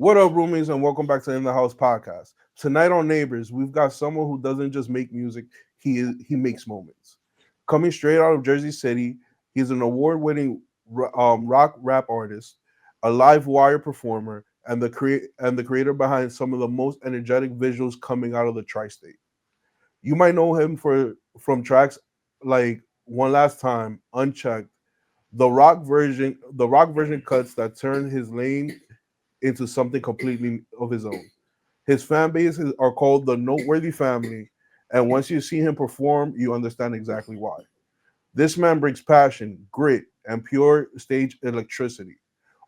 What up, roomies, and welcome back to In the House podcast. Tonight on Neighbors, we've got someone who doesn't just make music; he makes moments. Coming straight out of Jersey City, he's an award-winning rock rap artist, a live wire performer, and the creator behind some of the most energetic visuals coming out of the tri-state. You might know him from tracks like One Last Time, Unchecked, the rock version cuts that turn his lane into something completely of his own. His fan bases are called the Noteworthy family, and once you see him perform, you understand exactly why. This man brings passion, grit, and pure stage electricity.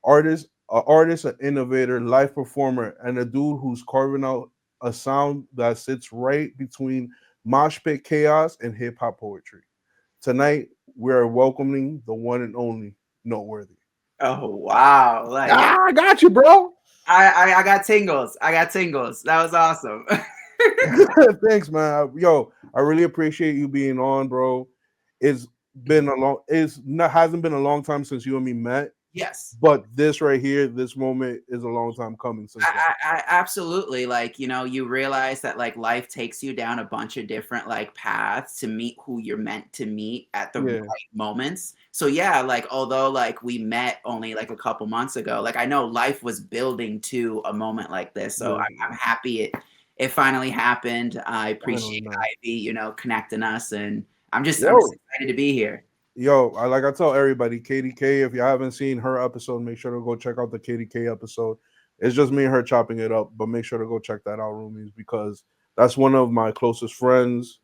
Artist, an innovator, live performer, and a dude who's carving out a sound that sits right between mosh pit chaos and hip hop poetry. Tonight, we are welcoming the one and only Noteworthy. Oh wow! Ah, I got you, bro. I got tingles. I got tingles. That was awesome. Thanks, man. Yo, I really appreciate you being on, bro. It's it's not hasn't been a long time since you and me met, Yes. but this right here, this moment is a long time coming since then. I absolutely you realize that life takes you down a bunch of different paths to meet who you're meant to meet at the right Yeah, moments. So yeah, although we met only a couple months ago, I know life was building to a moment like this. So yeah, I'm happy it finally happened. I finally, appreciate man. Ivy, connecting us, and I'm just Yo, excited to be here. I tell everybody, KDK, if you haven't seen her episode, make sure to go check out the KDK episode. It's just me and her chopping it up, but make sure to go check that out, roomies, because that's one of my closest friends.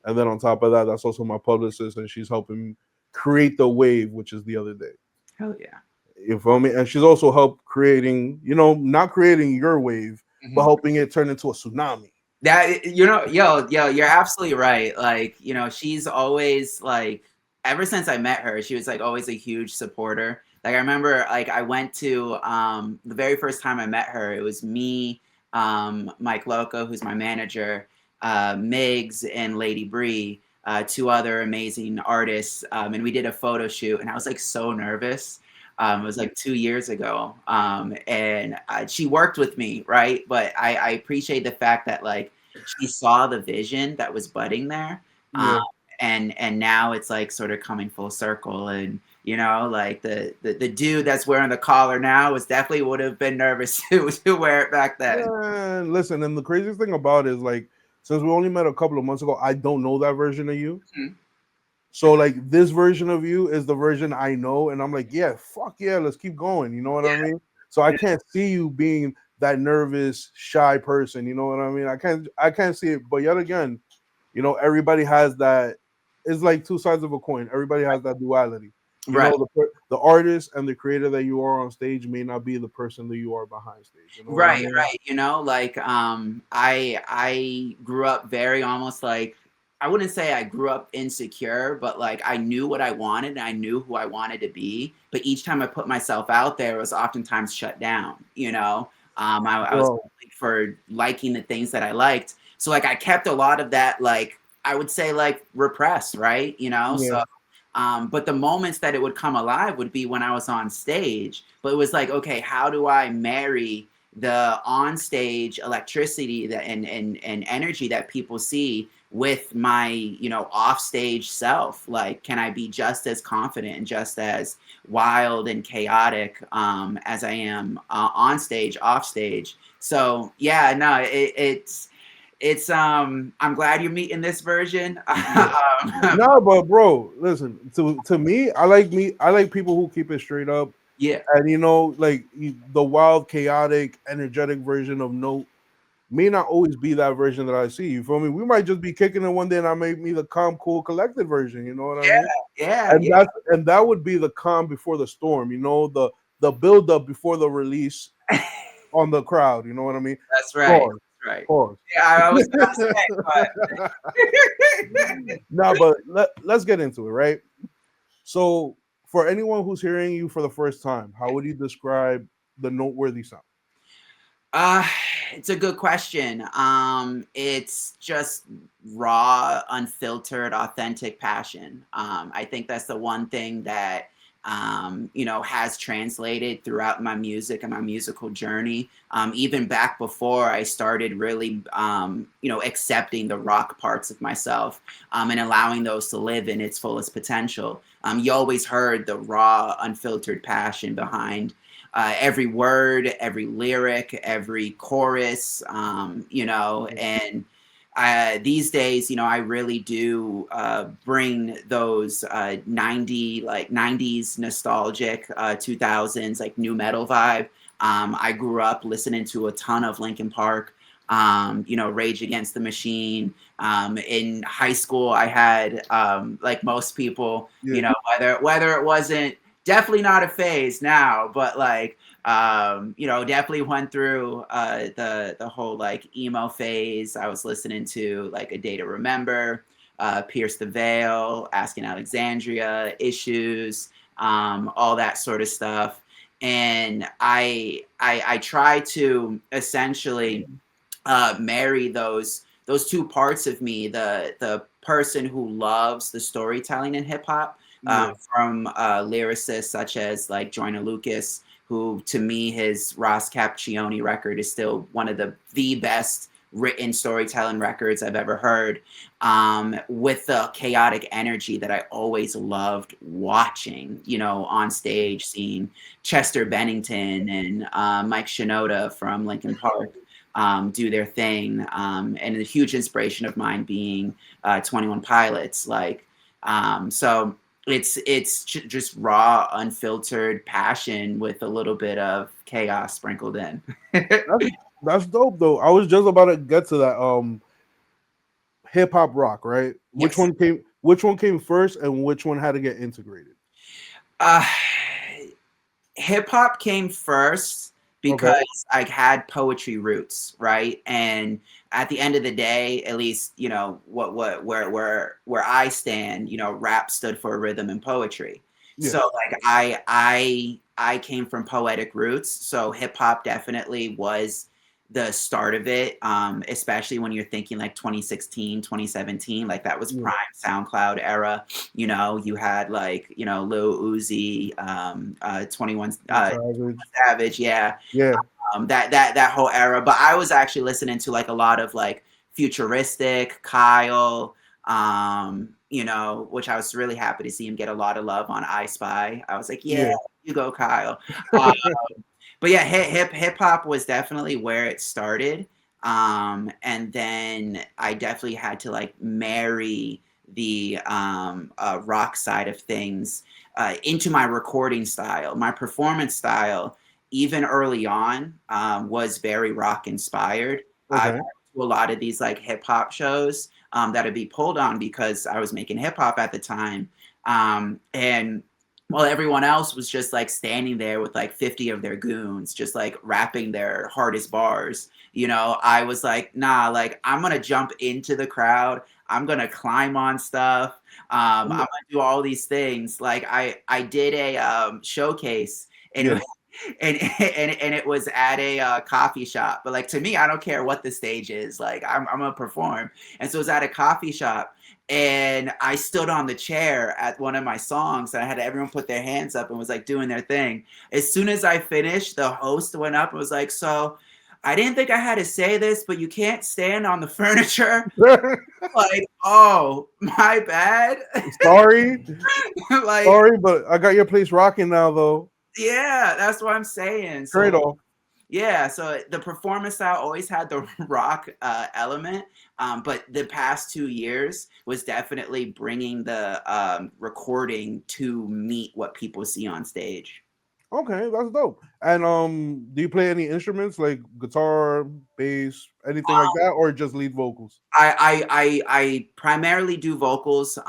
And then on top of that, that's also my publicist, and she's helping create the wave, which is the other day. Hell yeah. You feel me? And she's also helped creating, not creating your wave, but Mhm. helping it turn into a tsunami. That yo, you're absolutely right. She's always ever since I met her, she was always a huge supporter. I remember I went to the very first time I met her, it was me, Mike Loco, who's my manager, Migs and Lady Bree, two other amazing artists, and we did a photo shoot, and I was so nervous. It was 2 years ago, and she worked with me, right? But I appreciate the fact that she saw the vision that was budding there, um, Yeah. and now it's sort of coming full circle. And the dude that's wearing the collar now was definitely would have been nervous to wear it back then. Man, listen, and the craziest thing about it is since we only met a couple of months ago, I don't know that version of you. Mhm. So this version of you is the version I know, and I'm like, yeah, fuck yeah, let's keep going. You know what I Yeah, mean? So I can't see you being that nervous, shy person. You know what I mean? I can't see it. But yet again, everybody has that. It's like two sides of a coin. Everybody has that duality. right. The artist and the creator that you are on stage may not be the person that you are behind stage. You know what I Right, mean? right. I grew up very almost I wouldn't say I grew up insecure, but I knew what I wanted and I knew who I wanted to be. But each time I put myself out there, it was oftentimes shut down. I was Bro, for liking the things that I liked. So I kept a lot of that I would say repressed, right? yeah, But the moments that it would come alive would be when I was on stage. But it was okay, how do I marry the on stage electricity and energy that people see with my off stage self? Can I be just as confident and just as wild and chaotic as I am on stage, off stage? So yeah, no, it's I'm glad you're meeting this version. yeah. No, but bro, listen. To me, I like people who keep it straight up, Yeah. and the wild, chaotic, energetic version of Note may not always be that version that I see. You feel me? We might just be kicking it one day, and I make me the calm, cool, collected version. You know what I Yeah, mean? yeah, And yeah. that would be the calm before the storm. The build up before the release on the crowd. You know what I mean? That's right. Pause. That's right. Pause. Yeah, I was gonna say, but Now, but let's get into it, right? So, for anyone who's hearing you for the first time, how would you describe the noteworthy sound? uh, it's a good question. It's just raw, unfiltered, authentic passion. I think that's the one thing that has translated throughout my music and my musical journey. Even back before I started really, accepting the rock parts of myself, and allowing those to live in its fullest potential. You always heard the raw, unfiltered passion behind every word, every lyric, every chorus, and these days, I really do bring those 90s nostalgic 2000s like new metal vibe. I grew up listening to a ton of Linkin Park, Rage Against the Machine. In high school, I had like most people, Yeah. whether it wasn't definitely not a phase now, but like definitely went through the whole like emo phase. I was listening to like A Day to Remember, Pierce the Veil, Asking Alexandria, Issues, all that sort of stuff. And I try to essentially marry those two parts of me, the person who loves the storytelling in hip hop, Yeah. from lyricists such as like Joyner Lucas, who to me his Ross Capcioni record is still one of the best written storytelling records I've ever heard, with the chaotic energy that I always loved watching, on stage, seeing Chester Bennington and Mike Shinoda from Linkin Park do their thing, and a huge inspiration of mine being 21 Pilots. So it's just raw, unfiltered passion with a little bit of chaos sprinkled in. That's that's dope though. I was just about to get to that. Hip hop rock, right? Yes. Which one came first and which one had to get integrated? Uh, Hip hop came first Okay. because I had poetry roots, right? And at the end of the day, at least where I stand, rap stood for rhythm and poetry. Yeah. So like I came from poetic roots, so hip hop definitely was the start of it, especially when you're thinking like 2016, 2017, like that was Yeah. prime SoundCloud era. You had like, Lil Uzi, 21 Savage. Savage, yeah, Yeah. that whole era. But I was actually listening to like a lot of like futuristic Kyle, which I was really happy to see him get a lot of love on I Spy. I was like, yeah, Yeah. you go, Kyle. Uh, but yeah, hip hop was definitely where it started. And then I definitely had to like marry the rock side of things into my recording style, my performance style. Even early on, was very rock inspired. I went Okay. to a lot of these like hip hop shows that would be pulled on because I was making hip hop at the time. And while everyone else was just like standing there with like 50 of their goons, just like rapping their hardest bars, I was like, nah, like I'm gonna jump into the crowd. I'm gonna climb on stuff. I'm Yeah. gonna do all these things. Like I did a showcase, and Yeah. and it was at a coffee shop. But like to me, I don't care what the stage is. Like I'm gonna perform, and so it was at a coffee shop, and I stood on the chair at one of my songs, and I had everyone put their hands up and was like doing their thing. As soon as I finished, the host went up and was like, "So, I didn't think I had to say this, but you can't stand on the furniture." Like, oh, my bad. Sorry. Like, Sorry, but I got your place rocking now though. yeah, that's what I'm saying. Trade So off. yeah, so the performance style always had the rock element, but the past 2 years was definitely bringing the recording to meet what people see on stage. Okay, that's dope. And do you play any instruments like guitar, bass, anything like that, or just lead vocals? I primarily do vocals. Okay.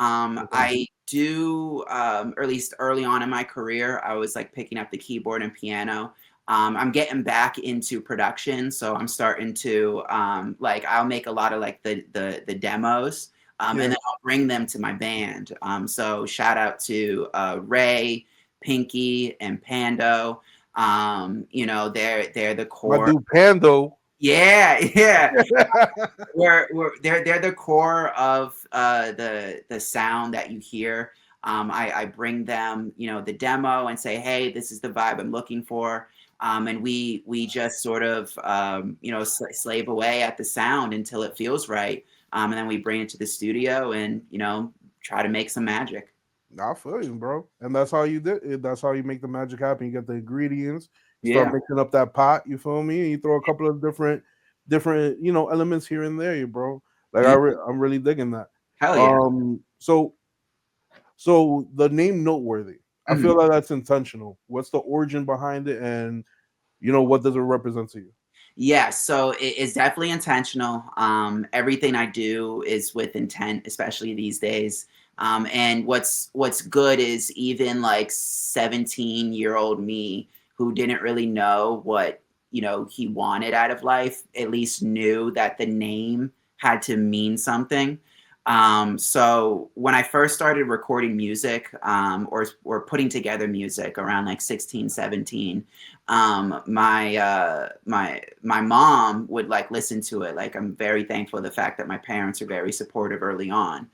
I do, or at least early on in my career, I was like picking up the keyboard and piano. I'm getting back into production, so I'm starting to like I'll make a lot of like the demos, and Yeah. then I'll bring them to my band. So shout out to Ray, Pinky, and Pando. They're the My core. dude Pando. Yeah, yeah. They're the core of the sound that you hear. I bring them, the demo and say, hey, this is the vibe I'm looking for. And we just sort of, slave away at the sound until it feels right. And then we bring it to the studio and, try to make some magic. I feel you, bro. And that's how you did it. That's how you make the magic happen. You get the ingredients, you start Yeah. mixing up that pot, you feel me? And you throw a couple of different, elements here and there, you bro. Like Yeah. I'm really digging that. Hell yeah. So the name Noteworthy, I Mhm. feel like that's intentional. What's the origin behind it, and what does it represent to you? Yeah, so it's definitely intentional. Everything I do is with intent, especially these days. And what's good is even like 17-year-old me who didn't really know what he wanted out of life, at least knew that the name had to mean something. So when I first started recording music, or putting together music around like 16, 17, my mom would like listen to it. Like, I'm very thankful for the fact that my parents are very supportive early on.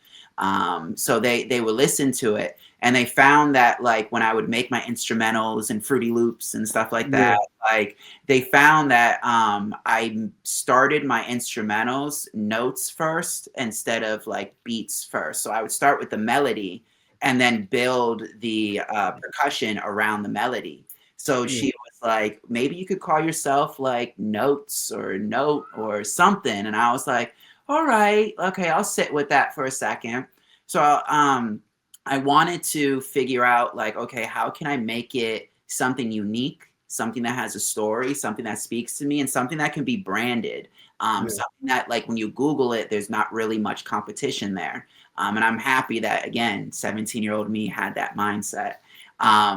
So they would listen to it, and they found that like when I would make my instrumentals and Fruity Loops and stuff like Yeah, that, like they found that I started my instrumentals notes first instead of like beats first. So I would start with the melody and then build the percussion around the melody. So yeah, she was like, maybe you could call yourself like Notes or Note or something. And I was like, all right, okay, I'll sit with that for a second. So I wanted to figure out like, okay, how can I make it something unique, something that has a story, something that speaks to me, and something that can be branded. yeah, Something that like when you Google it, there's not really much competition there. And I'm happy that again, 17-year-old me had that mindset,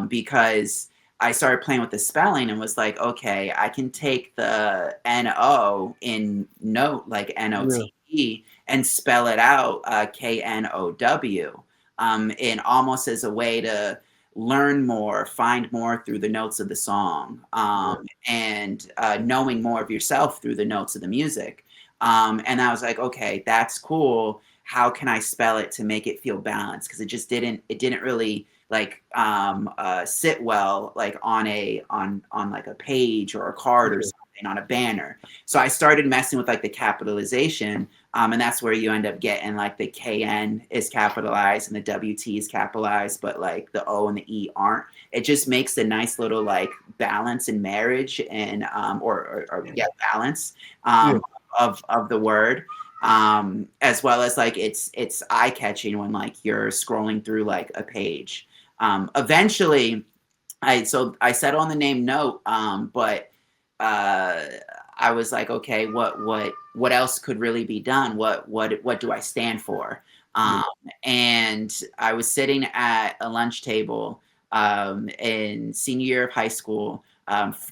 because I started playing with the spelling and was like, okay, I can take the N-O in note, like yeah, N-O-T-E, and spell it out K-N-O-W, and almost as a way to learn more, find more through the notes of the song, yeah, and knowing more of yourself through the notes of the music. And I was like, okay, that's cool. How can I spell it to make it feel balanced? Because it didn't really like sit well like on like a page or a card or yeah, something on a banner. So I started messing with like the capitalization, and that's where you end up getting like the KN is capitalized and the WT is capitalized, but like the O and the E aren't. It just makes a nice little like balance and marriage, and or yeah, balance yeah, of the word, as well as like it's eye catching when like you're scrolling through like a page. Eventually, I settled on the name Note, but uh, I was like, okay, what else could really be done? What do I stand for? yeah, Um, and I was sitting at a lunch table in senior year of high school,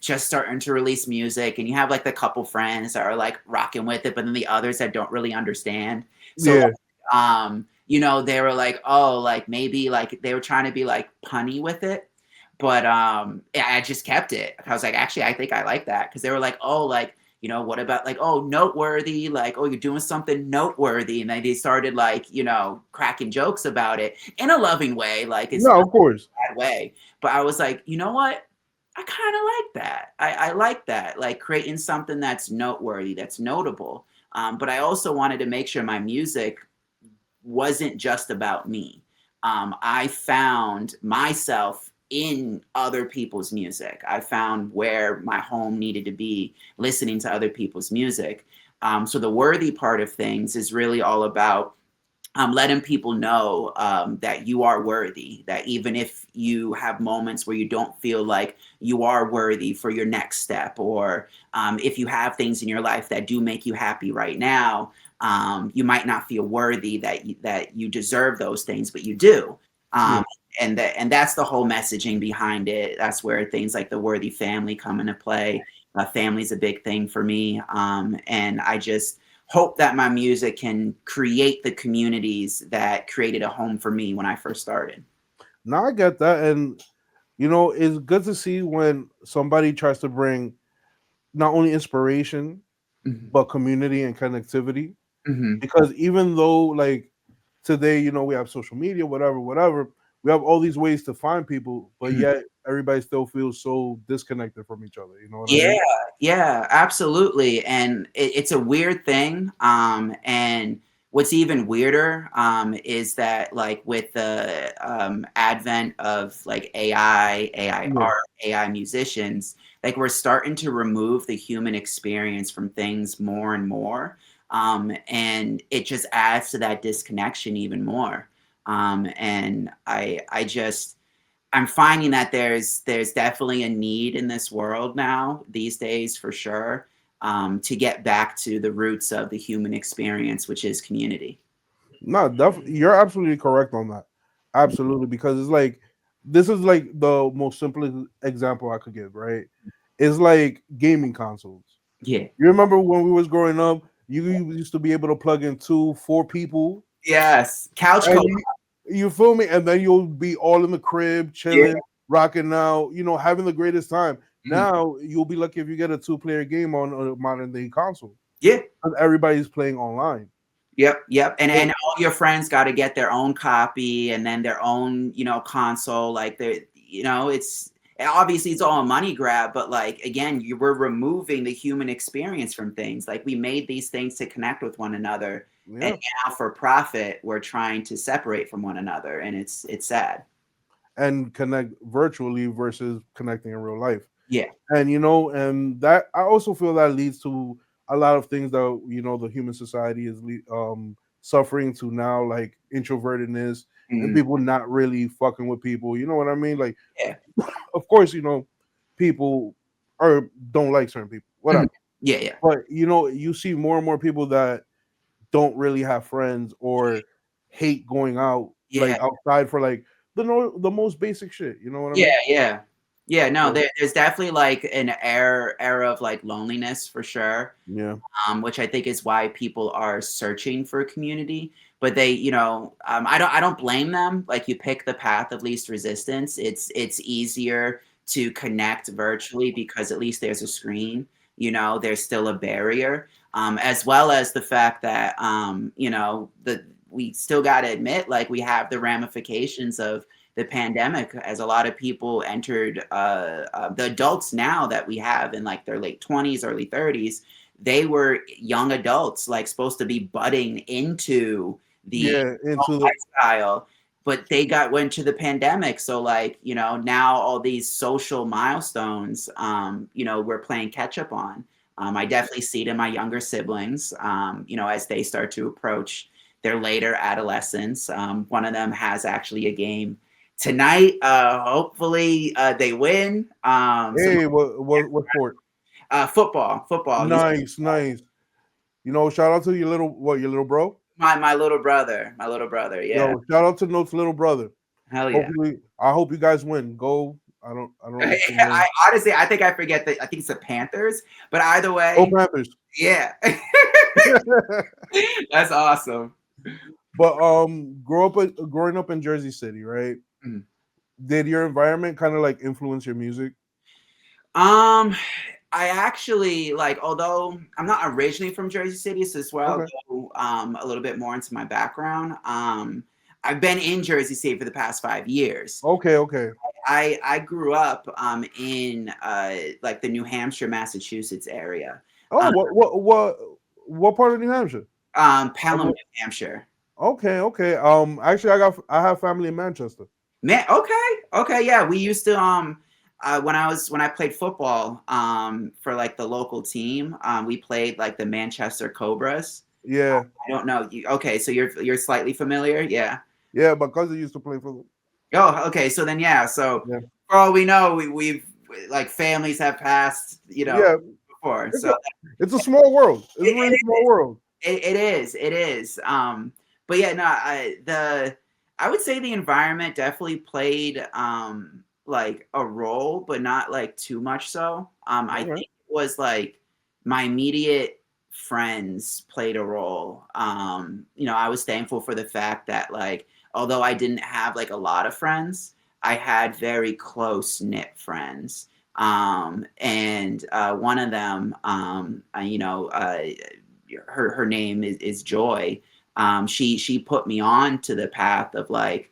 just starting to release music, and you have like the couple friends that are like rocking with it, but then the others that don't really understand. So yeah, they were like, oh, like maybe like they were trying to be like punny with it. But yeah, I just kept it. I was like, actually, I think I like that, because they were like, oh, like, what about like, oh, noteworthy, like, oh, you're doing something noteworthy. And then they started like, cracking jokes about it in a loving way. Like, it's no, not of course, a bad way. But I was like, you know what? I kind of like that. I like that, like creating something that's noteworthy, that's notable. But I also wanted to make sure my music wasn't just about me. I found myself in other people's music. I found where my home needed to be, listening to other people's music. So the worthy part of things is really all about letting people know that you are worthy, that even if you have moments where you don't feel like you are worthy for your next step, or if you have things in your life that do make you happy right now, you might not feel worthy that you deserve those things, but you do. yeah. Um, and that's the whole messaging behind it. That's where things like the worthy family come into play. Family's a big thing for me, and I just hope that my music can create the communities that created a home for me when I first started. Now I get that, and it's good to see when somebody tries to bring not only inspiration Mhm. but community and connectivity. Mhm. Because even though like today, we have social media, whatever, whatever, we have all these ways to find people, but Mhm. yet everybody still feels so disconnected from each other. You know what I Yeah, mean? yeah, absolutely. And it's a weird thing. And what's even weirder is that like with the advent of like AI Yeah. art, AI musicians, like we're starting to remove the human experience from things more and more. And it just adds to that disconnection even more. And I just I'm finding that there's definitely a need in this world now these days for sure, to get back to the roots of the human experience, which is community. No, definitely, you're absolutely correct on that. Absolutely, because it's like this is like the most simplest example I could give. Right? It's like gaming consoles. Yeah. You remember when we was growing up, you used to be able to plug in two, 4 people, Yes. Couch and co. you feel me? And then you'll be all in the crib, Yeah. chilling, rocking out, having the greatest time. Mhm. Now you'll be lucky if you get a two-player game on a modern day console Yeah. because everybody's playing online. Yep, yep, and So, all your friends gotta get their own copy and then their own, console, like, it's obviously, it's all a money grab, but, like, again, you we're removing the human experience from things, like, we made these things to connect with one another, and yeah, now for profit, we're trying to separate from one another, and it's sad. and connect virtually versus connecting in real life. Yeah. And and that I also feel that leads to a lot of things that the human society is suffering to now, like introvertedness and Mhm. people not really fucking with people. You know what I mean? Like, Yeah. of course, people are don't like certain people, Mhm. whatever. Yeah, yeah. But you see more and more people that don't really have friends or hate going out Yeah. like outside for like the most basic shit. You know what I Yeah, mean? yeah. Yeah, no, So there's definitely, like, an era of, like, loneliness for sure. yeah, Which I think is why people are searching for a community. But they, I don't blame them. Like you pick the path of least resistance. It's easier to connect virtually because at least there's a screen. There's still a barrier, as well as the fact that the we still got to admit like we have the ramifications of the pandemic as a lot of people entered the adults now that we have in like their late 20s early 30s, they were young adults, like supposed to be budding into the yeah, into adult the lifestyle, but they went to the pandemic. So like, now all these social milestones, we're playing catch up on. I definitely see it in my younger siblings, as they start to approach their later adolescence. One of them has actually a game tonight. Hopefully, they win. Some hey, what sport? football. He's Nice, nice. Shout out to your little bro. my little brother. My little brother. Yeah. Yo, shout out to Note's little brother. Hell yeah. Hopefully, I hope you guys win. Go. I don't. I honestly, I think I forget that. I think it's the Panthers, but either Go way, Panthers. yeah, that's awesome. But growing up in Jersey City, right? Mhm. Did your environment kind of like influence your music? Um, I actually like, although I'm not originally from Jersey City, so as well Okay. go a little bit more into my background. I've been in Jersey City for the past 5 years. Okay. Okay. I grew up in like the New Hampshire, Massachusetts area. Oh, Um, what part of New Hampshire? Pelham, I'm, New Hampshire. okay. Okay. Actually, I have family in Manchester. Man, okay, okay, yeah. We used to when I played football for like the local team, we played like the Manchester Cobras. Yeah. I don't know. Okay, so you're slightly familiar, yeah. Yeah. My cousin used to play for. Oh, okay. So then, yeah. So Yeah. for all we know, we've like families have passed, Yeah. before. It's So a it's a small world. It's a it, really small world. it is. It is. But yeah, no, I would say the environment definitely played like a role, but not like too much so. I Okay. think it was like my immediate friends played a role. I was thankful for the fact that like although I didn't have like a lot of friends, I had very close knit friends. And one of them, her name is Joy. She put me on to the path of like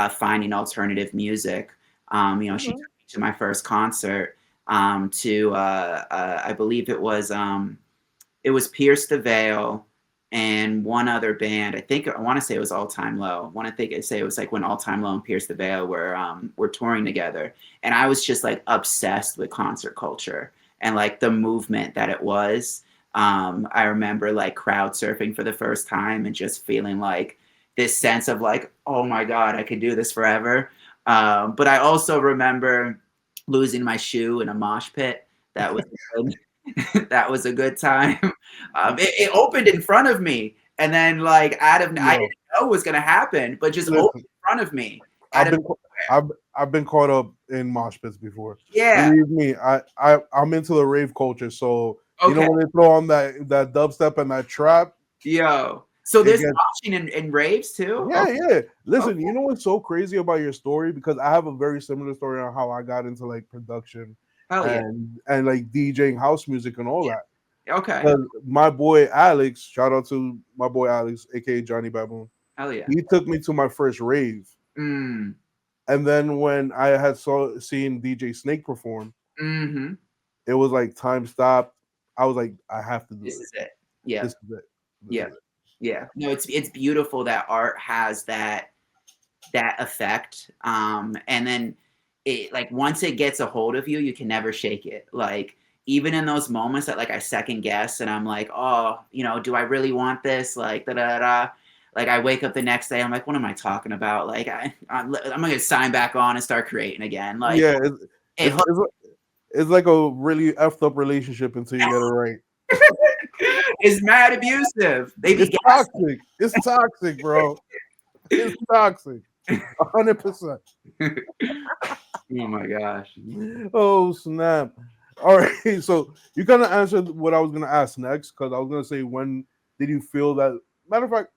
finding alternative music. She took Okay. me to my first concert, to I believe it was Pierce the Veil and one other band. I want to say it was All Time Low. I want to think say it was like when All Time Low and Pierce the Veil were touring together, and I was just like obsessed with concert culture and like the movement that it was. I remember like crowd surfing for the first time and just feeling like this sense of like, oh my god, I could do this forever. But I also remember losing my shoe in a mosh pit. That was that was a good time. It opened in front of me, and then like I Yo, didn't know what was gonna happen, but just opened listen, in front of me out I've of been I've been caught up in mosh pits before. yeah. Believe me, I'm into the rave culture. So you know Okay, when they throw on that dubstep and that trap, yo. So it there's gets moshing in raves too. yeah, Okay, yeah. Listen, okay, you know what's so crazy about your story? Because I have a very similar story on how I got into like production hell yeah, and like DJing house music and all that. yeah. Okay, Because my boy Alex, shout out to my boy Alex, aka Johnny Baboon, hell yeah. he took me to my first rave. Mm, And then when I had seen DJ Snake perform, mm-hmm. it was like time stopped. I was like, I have to do This this. is it. Yeah, This is it. This yeah, is it. yeah. No, it's beautiful that art has that effect. And then it like once it gets a hold of you, you can never shake it. Like even in those moments that like I second guess and I'm like, oh, do I really want this? Like da da da. Like I wake up the next day, I'm like, what am I talking about? Like I'm gonna sign back on and start creating again. Like Yeah, it it's it's it's like a really effed up relationship until you get it right. is mad abusive. They be It's toxic. It's toxic, bro. It's toxic. 100%. oh my gosh. Oh snap! All right, so you kind of answered what I was gonna ask next because I was gonna say when did you feel that? Matter of fact,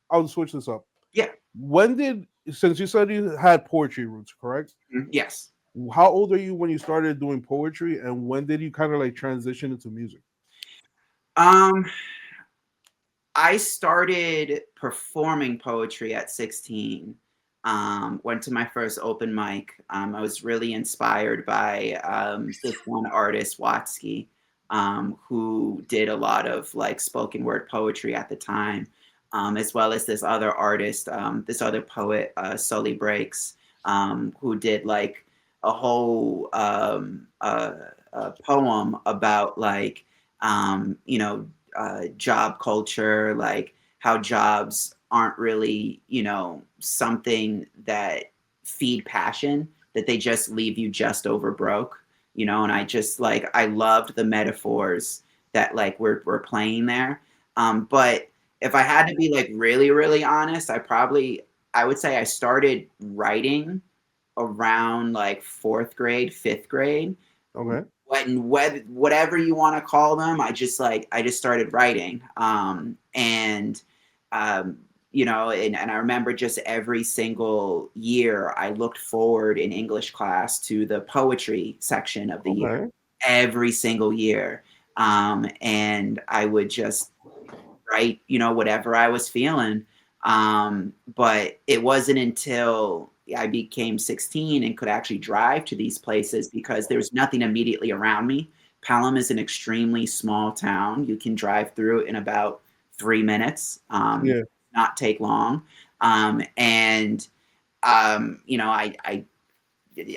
I'll switch this up. Yeah. When did since you said you had poetry roots, correct? Yes. How old are you when you started doing poetry, and when did you kind of like transition into music? Um, I started performing poetry at 16. Went to my first open mic. I was really inspired by this one artist, Watsky, who did a lot of like spoken word poetry at the time, as well as this other artist, this other poet, Sully Breaks, who did like a whole poem about like, job culture, like how jobs aren't really, something that feed passion, that they just leave you just over broke, and I just like, I loved the metaphors that like we're playing there. But if I had to be like really, really honest, I would say I started writing around like fourth grade, fifth grade, Okay, whatever you want to call them. I just started writing, and and I remember just every single year I looked forward in English class to the poetry section of the year, okay, every single year, and I would just write, whatever I was feeling. But it wasn't until I became 16 and could actually drive to these places because there was nothing immediately around me. Pelham is an extremely small town. You can drive through it in about 3 minutes, yeah, not take long. And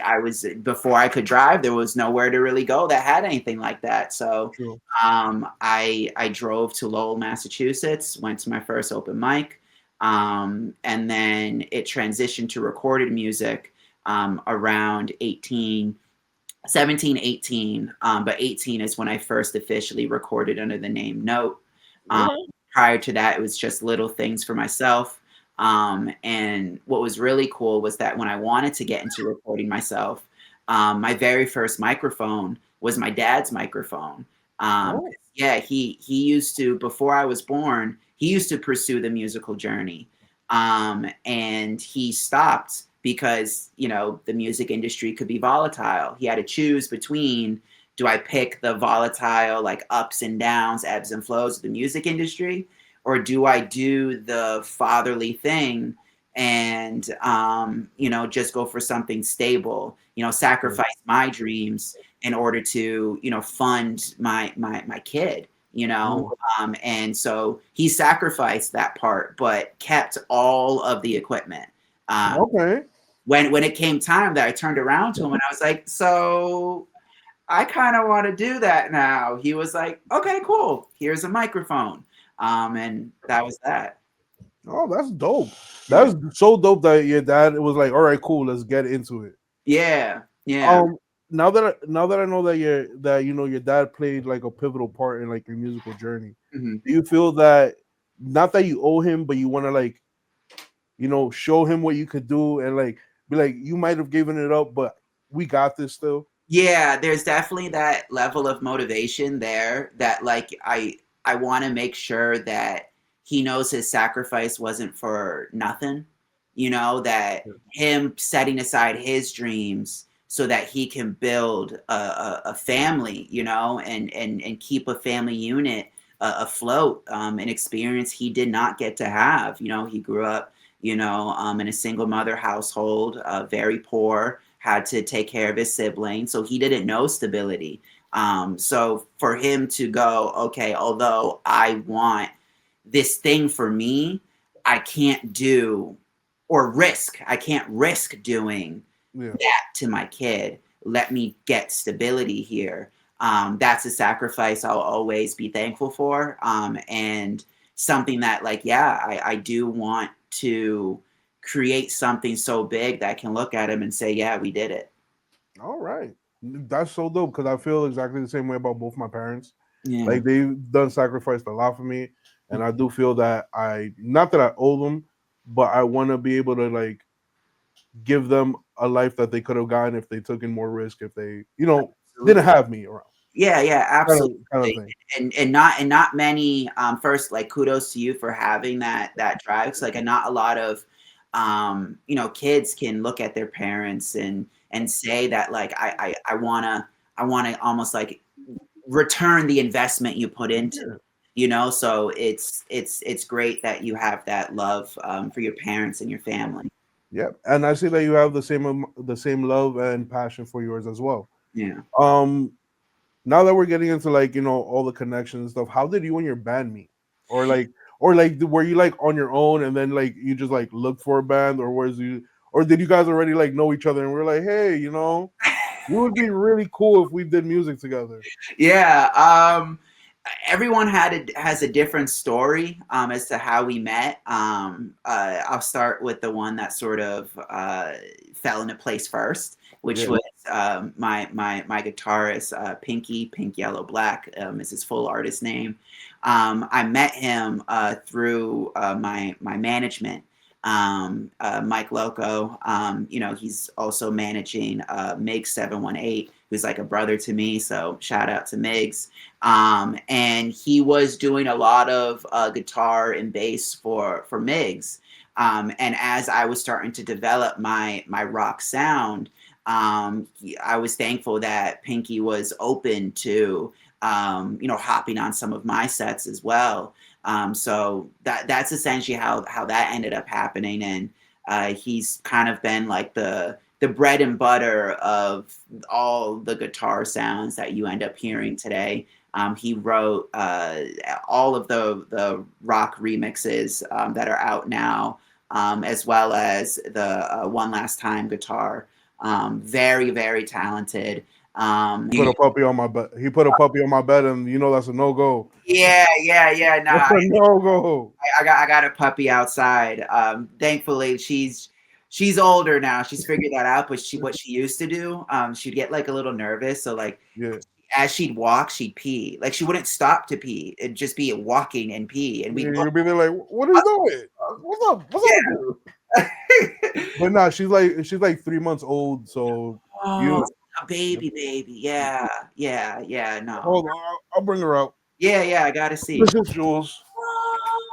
I was before I could drive, there was nowhere to really go that had anything like that. So true. I drove to Lowell, Massachusetts, went to my first open mic, and then it transitioned to recorded music around 17, 18. But 18 is when I first officially recorded under the name Knote. Um, Okay, Prior to that, it was just little things for myself. And what was really cool was that when I wanted to get into recording myself, my very first microphone was my dad's microphone. oh, Yeah, he used to, before I was born, he used to pursue the musical journey, and he stopped because the music industry could be volatile. He had to choose between, do I pick the volatile like ups and downs, ebbs and flows of the music industry, or do I do the fatherly thing and just go for something stable, sacrifice my dreams in order to fund my kid, Yeah. and so he sacrificed that part but kept all of the equipment. um, Okay. when it came time that I turned around to him and I was like, so I kind of want to do that now. He was like, okay, cool. Here's a microphone. And that was that. Oh, that's dope. Yeah. That's so dope that your dad was like, "All right, cool, let's get into it." Yeah. Yeah. Um, now that I know that your dad played like a pivotal part in like your musical journey, Hmm. do you feel that not that you owe him, but you want to like show him what you could do and like be like you might have given it up, but we got this still. Yeah, there's definitely that level of motivation there that like I want to make sure that he knows his sacrifice wasn't for nothing. That him setting aside his dreams so that he can build a family, and keep a family unit afloat, an experience he did not get to have. He grew up, in a single mother household, very poor, had to take care of his siblings, so he didn't know stability. So for him to go, okay, although I want this thing for me, I can't do I can't risk doing Yeah. that to my kid. Let me get stability here. That's a sacrifice I'll always be thankful for. And something that, like, yeah, I do want to create something so big that I can look at him and say, yeah, we did it. All right. That's so dope because I feel exactly the same way about both my parents. Yeah. Like they've done sacrificed a lot for me, and I do feel that I not that I owe them, but I want to be able to like give them a life that they could have gotten if they took in more risk, if they didn't Absolutely. have me around, Yeah, yeah, kind of absolutely. thing. And not many, first, like, kudos to you for having that drive. 'Cause, like, and not a lot of kids can look at their parents and say that, like, I wanna almost like return the investment you put into. Yeah. So it's great that you have that love, for your parents and your family. Yeah, and I see that you have the same love and passion for yours as well. Yeah. Um, Now that we're getting into like all the connections and stuff, how did you and your band meet, or like were you like on your own and then like you just like look for a band, or did you guys already like know each other and we're like, hey, we would be really cool if we did music together. Yeah. Everyone has a different story, as to how we met. I'll start with the one that sort of fell into place first, which Yeah. was, my guitarist, Pink Yellow Black, is his full artist name. I met him through my management. Mike Loco. He's also managing Mig 718, who's like a brother to me. So shout out to Migs. And he was doing a lot of guitar and bass for Migs. And as I was starting to develop my rock sound, I was thankful that Pinky was open to hopping on some of my sets as well. So that's essentially how that ended up happening, and he's kind of been like the bread and butter of all the guitar sounds that you end up hearing today. He wrote all of the rock remixes that are out now, as well as the One Last Time guitar. Very, very talented. Put a puppy on my bed. He put a puppy on my bed, and that's a no go. Yeah, yeah, yeah. That's Nah, a no go. I got a puppy outside. Thankfully, she's older now. She's figured that out. But what she used to do, she'd get like a little nervous. So, like, Yeah. as she'd walk, she'd pee. Like, she wouldn't stop to pee. It'd just be walking and pee. And we'd look. You'll be there like, what are you doing? What's up? What's up with you? Yeah. But nah, she's like 3 months old, so Oh, you a baby. Yeah, yeah, yeah. No. hold on. I'll bring her out. Yeah, yeah. I gotta see. This is Jules.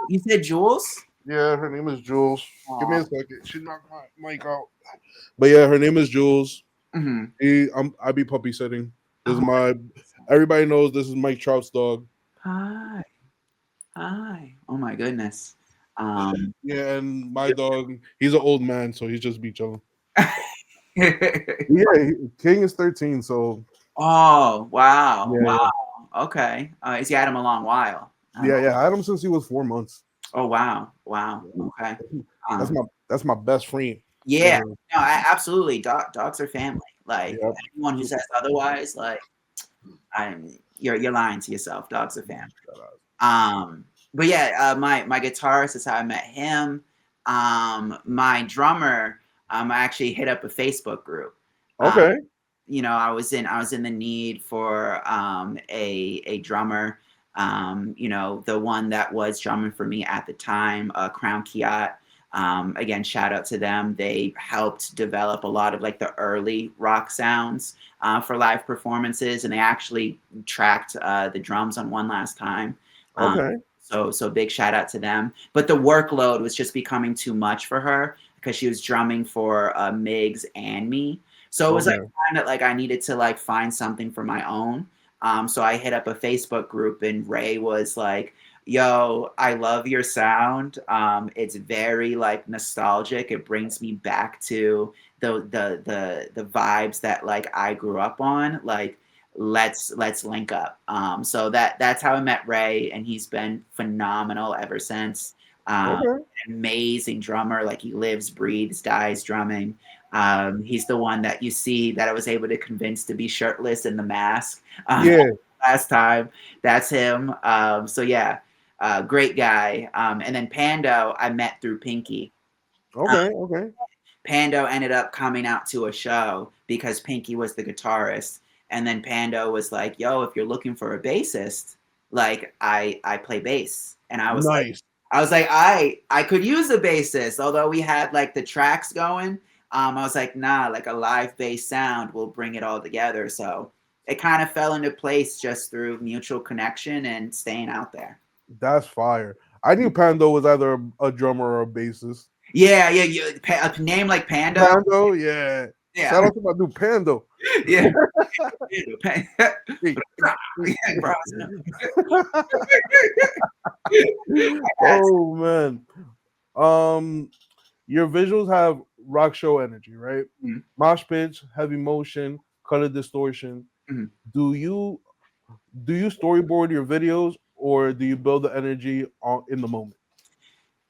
You said Jules? Yeah, her name is Jules. Give me Oh. a second. She knocked my mic out. But yeah, her name is Jules. Hmm. I be puppy sitting. This is Oh, my. Everybody knows this is Mike Trout's dog. hi. Hi. Oh my goodness. Um, Yeah, and my dog, he's an old man, so he's just be chilling. Yeah, King is 13, so oh wow, yeah, wow. Okay, he's had him a long while. yeah. I had him since he was 4 months. Oh wow, wow. Yeah. Okay. That's Um, my best friend. yeah, So, no, absolutely. Dogs are family. Like yeah. anyone who says otherwise, like you're lying to yourself. Dogs are family. Um, but yeah, my guitarist is how I met him. My drummer, I actually hit up a Facebook group. Um, Okay. I was in the need for a drummer. The one that was drumming for me at the time, Crown Kiat. Again, shout out to them. They helped develop a lot of like the early rock sounds for live performances, and they actually tracked the drums on One Last Time. Um, Okay. so big shout out to them. But the workload was just becoming too much for her because she was drumming for Migs and me. So it was like Okay. time that like I needed to like find something for my own. So I hit up a Facebook group and Ray was like, "Yo, I love your sound. It's very like nostalgic. It brings me back to the vibes that like I grew up on. Like let's link up." So that's how I met Ray, and he's been phenomenal ever since. Um, Okay. Amazing drummer. Like he lives, breathes, dies drumming. He's the one that you see that I was able to convince to be shirtless in the mask Yeah. last time. That's him. So yeah, great guy. And then Pando, I met through Pinky. Uh, Okay. Okay. Pando ended up coming out to a show because Pinky was the guitarist, and then Pando was like, "Yo, if you're looking for a bassist, like I play bass," and Nice. I was like, I could use a bassist, although we had like the tracks going. I was like, nah, like a live bass sound will bring it all together. So it kind of fell into place just through mutual connection and staying out there. That's fire. I knew Pando was either a drummer or a bassist. Yeah, yeah, a name like Pando. Pando, yeah. Shout Yeah, out to my dude Pando. yeah. Hey. Yeah, bro. Oh man. Um, your visuals have rock show energy, right? Mhm, Mosh pitch, heavy motion, color distortion. mhm. Do you storyboard your videos or do you build the energy in the moment?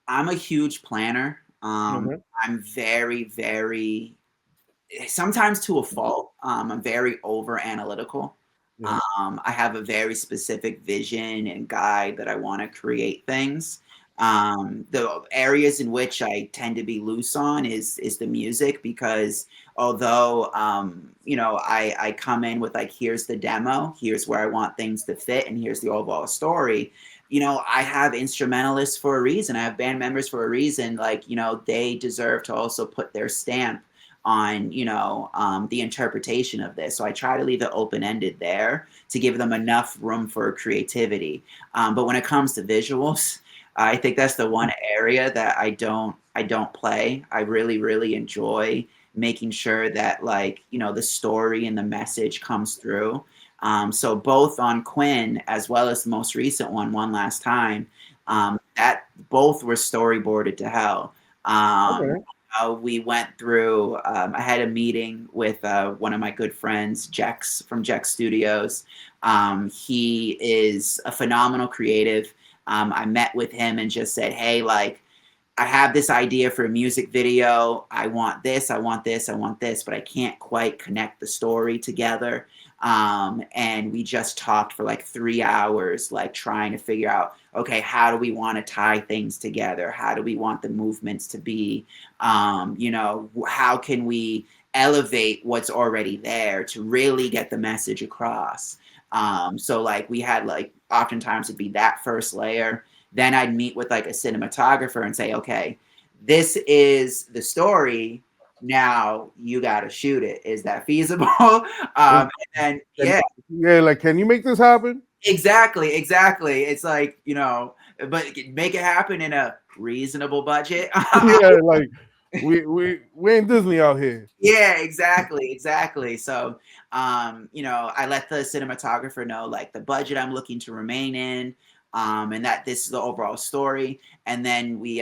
I'm a huge planner. Okay. I'm very, very sometimes to a fault. I'm very over analytical. Yeah. I have a very specific vision and guide that I want to create things. The areas in which I tend to be loose on is the music because although I come in with like here's the demo, here's where I want things to fit, and here's the overall story. I have instrumentalists for a reason. I have band members for a reason. Like they deserve to also put their stamp on the interpretation of this. So I try to leave it open ended there to give them enough room for creativity. But when it comes to visuals, I think that's the one area that I don't play. I really really enjoy making sure that like the story and the message comes through. So both on Quinn as well as the most recent One Last Time, that both were storyboarded to hell. Um, Okay. we went through. I had a meeting with one of my good friends, Jex from Jex Studios. He is a phenomenal creative. I met with him and just said, "Hey, like, I have this idea for a music video. I want this, I want this, I want this, but I can't quite connect the story together." And we just talked for like 3 hours, like trying to figure out, okay, how do we want to tie things together? How do we want the movements to be? How can we elevate what's already there to really get the message across? So like we had like oftentimes it'd be that first layer, then I'd meet with like a cinematographer and say, okay, this is the story. Now you got to shoot it. Is that feasible? And then, And yeah, yeah, like, can you make this happen? exactly, exactly. It's like, but make it happen in a reasonable budget. Yeah, like we ain't Disney out here. Yeah, exactly, exactly. So, I let the cinematographer know like the budget I'm looking to remain in. and that this is the overall story. And then we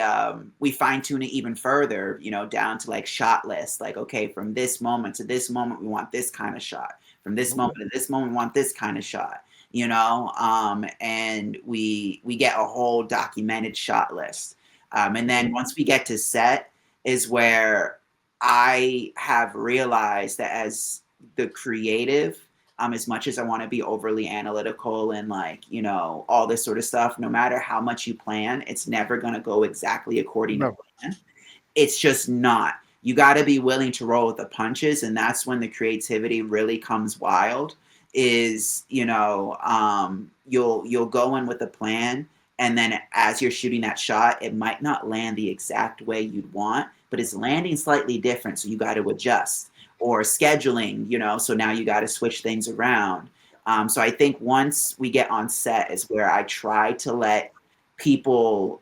fine tune it even further, down to like shot lists. Like, okay, from this moment to this moment, we want this kind of shot. From this Okay. moment to this moment, we want this kind of shot. And we get a whole documented shot list. And then once we get to set, is where I have realized that as the creative, as much as I want to be overly analytical and like, all this sort of stuff, no matter how much you plan, it's never going to go exactly according to Never. plan. It's just not. You got to be willing to roll with the punches, and that's when the creativity really comes wild. Is you'll go in with a plan, and then as you're shooting that shot, it might not land the exact way you'd want, but it's landing slightly different, so you got to adjust. Or scheduling, so now you got to switch things around. So I think once we get on set is where I try to let people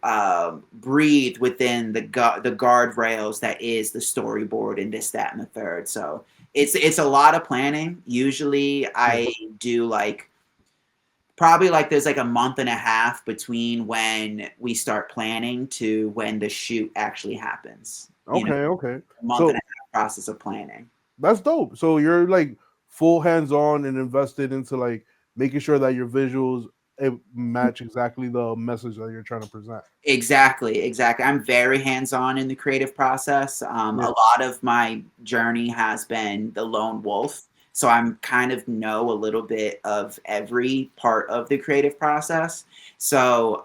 breathe within the guardrails that is the storyboard and this, that, and the third. So it's a lot of planning. Usually Yeah. I do like probably like there's like a month and a half between when we start planning to when the shoot actually happens. Okay. Okay. A month and So a half process of planning. that's dope. So you're like full hands on and invested into like making sure that your visuals match exactly the message that you're trying to present. Exactly, exactly. I'm very hands-on in the creative process. Yeah. A lot of my journey has been the lone wolf, so I'm kind of know a little bit of every part of the creative process. So,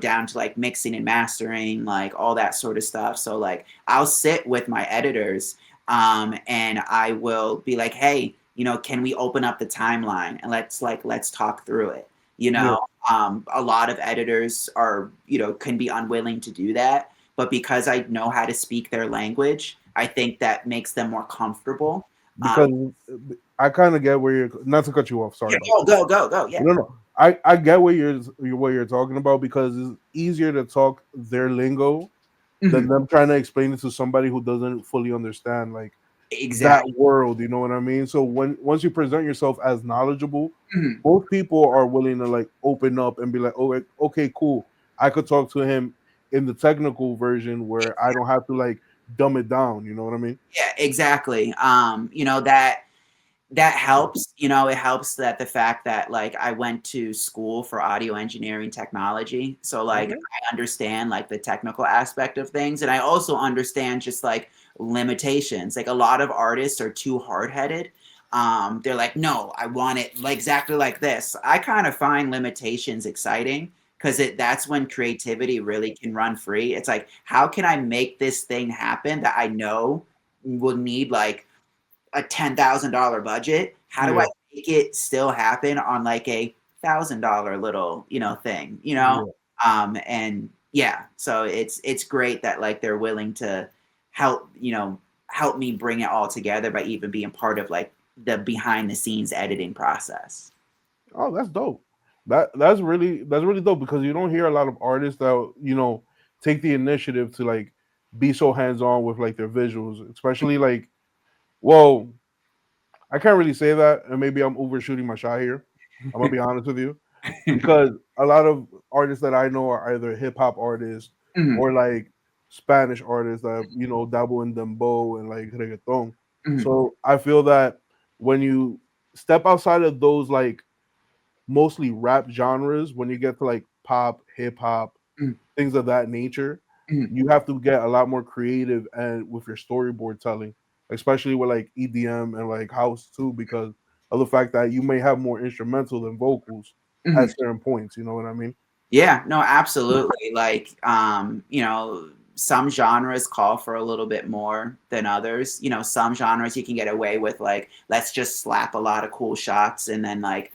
down to like mixing and mastering, like all that sort of stuff. So, like, I'll sit with my editors, and I will be like, "Hey, can we open up the timeline and let's talk through it." You Yeah. know, a lot of editors are can be unwilling to do that, but because I know how to speak their language, I think that makes them more comfortable. um, Because I kind of get where you're not to cut you off. Sorry yeah, about go that. go go go, yeah. No, no. I get what you're talking about because it's easier to talk their lingo than Mhm. them trying to explain it to somebody who doesn't fully understand like that Exactly. world. You know what I mean? So once you present yourself as knowledgeable, Mhm. both people are willing to like open up and be like, oh, okay, cool. I could talk to him in the technical version where I don't have to like dumb it down. You know what I mean? Yeah, exactly. That helps. It helps that the fact that like I went to school for audio engineering technology, so like Okay. I understand like the technical aspect of things, and I also understand just like limitations. Like a lot of artists are too hard-headed. They're like, no, I want it like exactly like this. I kind of find limitations exciting because that's when creativity really can run free. It's like, how can I make this thing happen that I know will need like a $10,000 budget? How do I Yeah. make it still happen on like $1,000 little, thing, Yeah. And yeah, so it's great that like they're willing to help, help me bring it all together by even being part of like the behind the scenes editing process. Oh, that's dope. That's really dope because you don't hear a lot of artists that take the initiative to like be so hands on with like their visuals, especially like well, I can't really say that, and maybe I'm overshooting my shot here. I'm gonna be honest with you because a lot of artists that I know are either hip hop artists Mhm, or like Spanish artists that dabble in dembow and like reggaeton. mhm, So I feel that when you step outside of those like mostly rap genres, when you get to like pop, hip hop, mhm, things of that nature, mhm, you have to get a lot more creative and with your storyboard telling, especially with like EDM and like house too, because of the fact that you may have more instrumental than vocals at mhm. certain points. You know what I mean? Yeah, no, absolutely. Like, some genres call for a little bit more than others. Some genres you can get away with like, let's just slap a lot of cool shots and then like,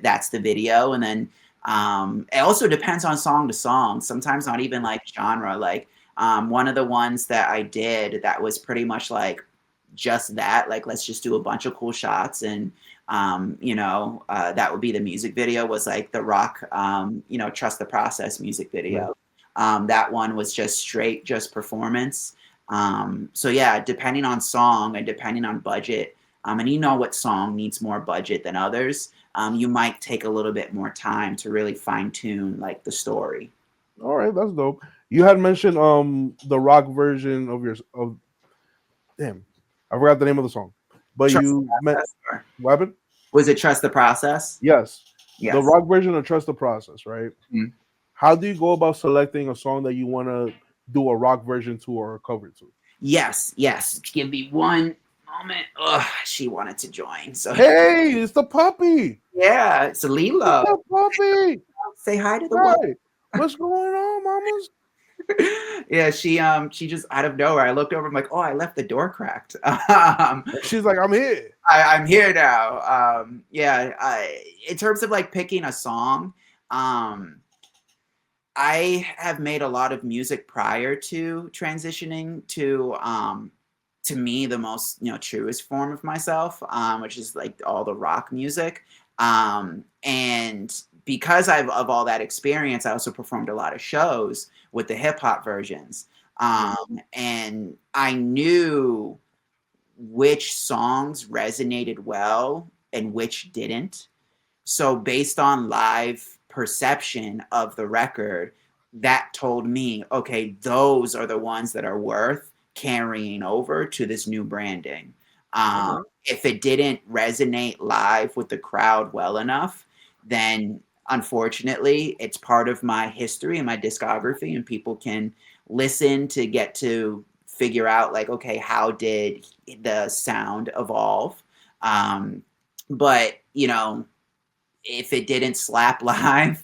that's the video. And then it also depends on song to song. Sometimes not even like genre. Like one of the ones that I did that was pretty much like just that, like let's just do a bunch of cool shots and that would be the music video was like the rock, trust the process music Yeah. video. That one was just straight just performance. So yeah, depending on song and depending on budget, and you know what song needs more budget than others, you might take a little bit more time to really fine tune like the story. All right, that's dope. You had mentioned the rock version of your of damn, I forgot the name of the song, but Trust the you meant process. Or weapon. was it Trust the Process? Yes, the Yes. rock version of Trust the Process, right? Mhm. How do you go about selecting a song that you want to do a rock version to or a cover to? Yes, yes. Give me one moment. Ugh, she wanted to join. So Hey, it's the puppy. yeah, it's It's Lilo. the puppy. Say hi to the world. Right. What's going on, mamas? Yeah, she just out of nowhere. I looked over. I'm like, oh, I left the door cracked. um, She's like, I'm here. I'm here now. Yeah. In terms of like picking a song, um, I have made a lot of music prior to transitioning to me the most truest form of myself, which is like all the rock music. And because I've of all that experience, I also performed a lot of shows with the hip hop versions. Yeah. And I knew which songs resonated well and which didn't. So based on live perception of the record, that told me, okay, those are the ones that are worth carrying over to this new branding. Okay. If it didn't resonate live with the crowd well enough, then unfortunately, it's part of my history and my discography, and people can listen to get to figure out, like, okay, how did the sound evolve? Um, but, if it didn't slap live,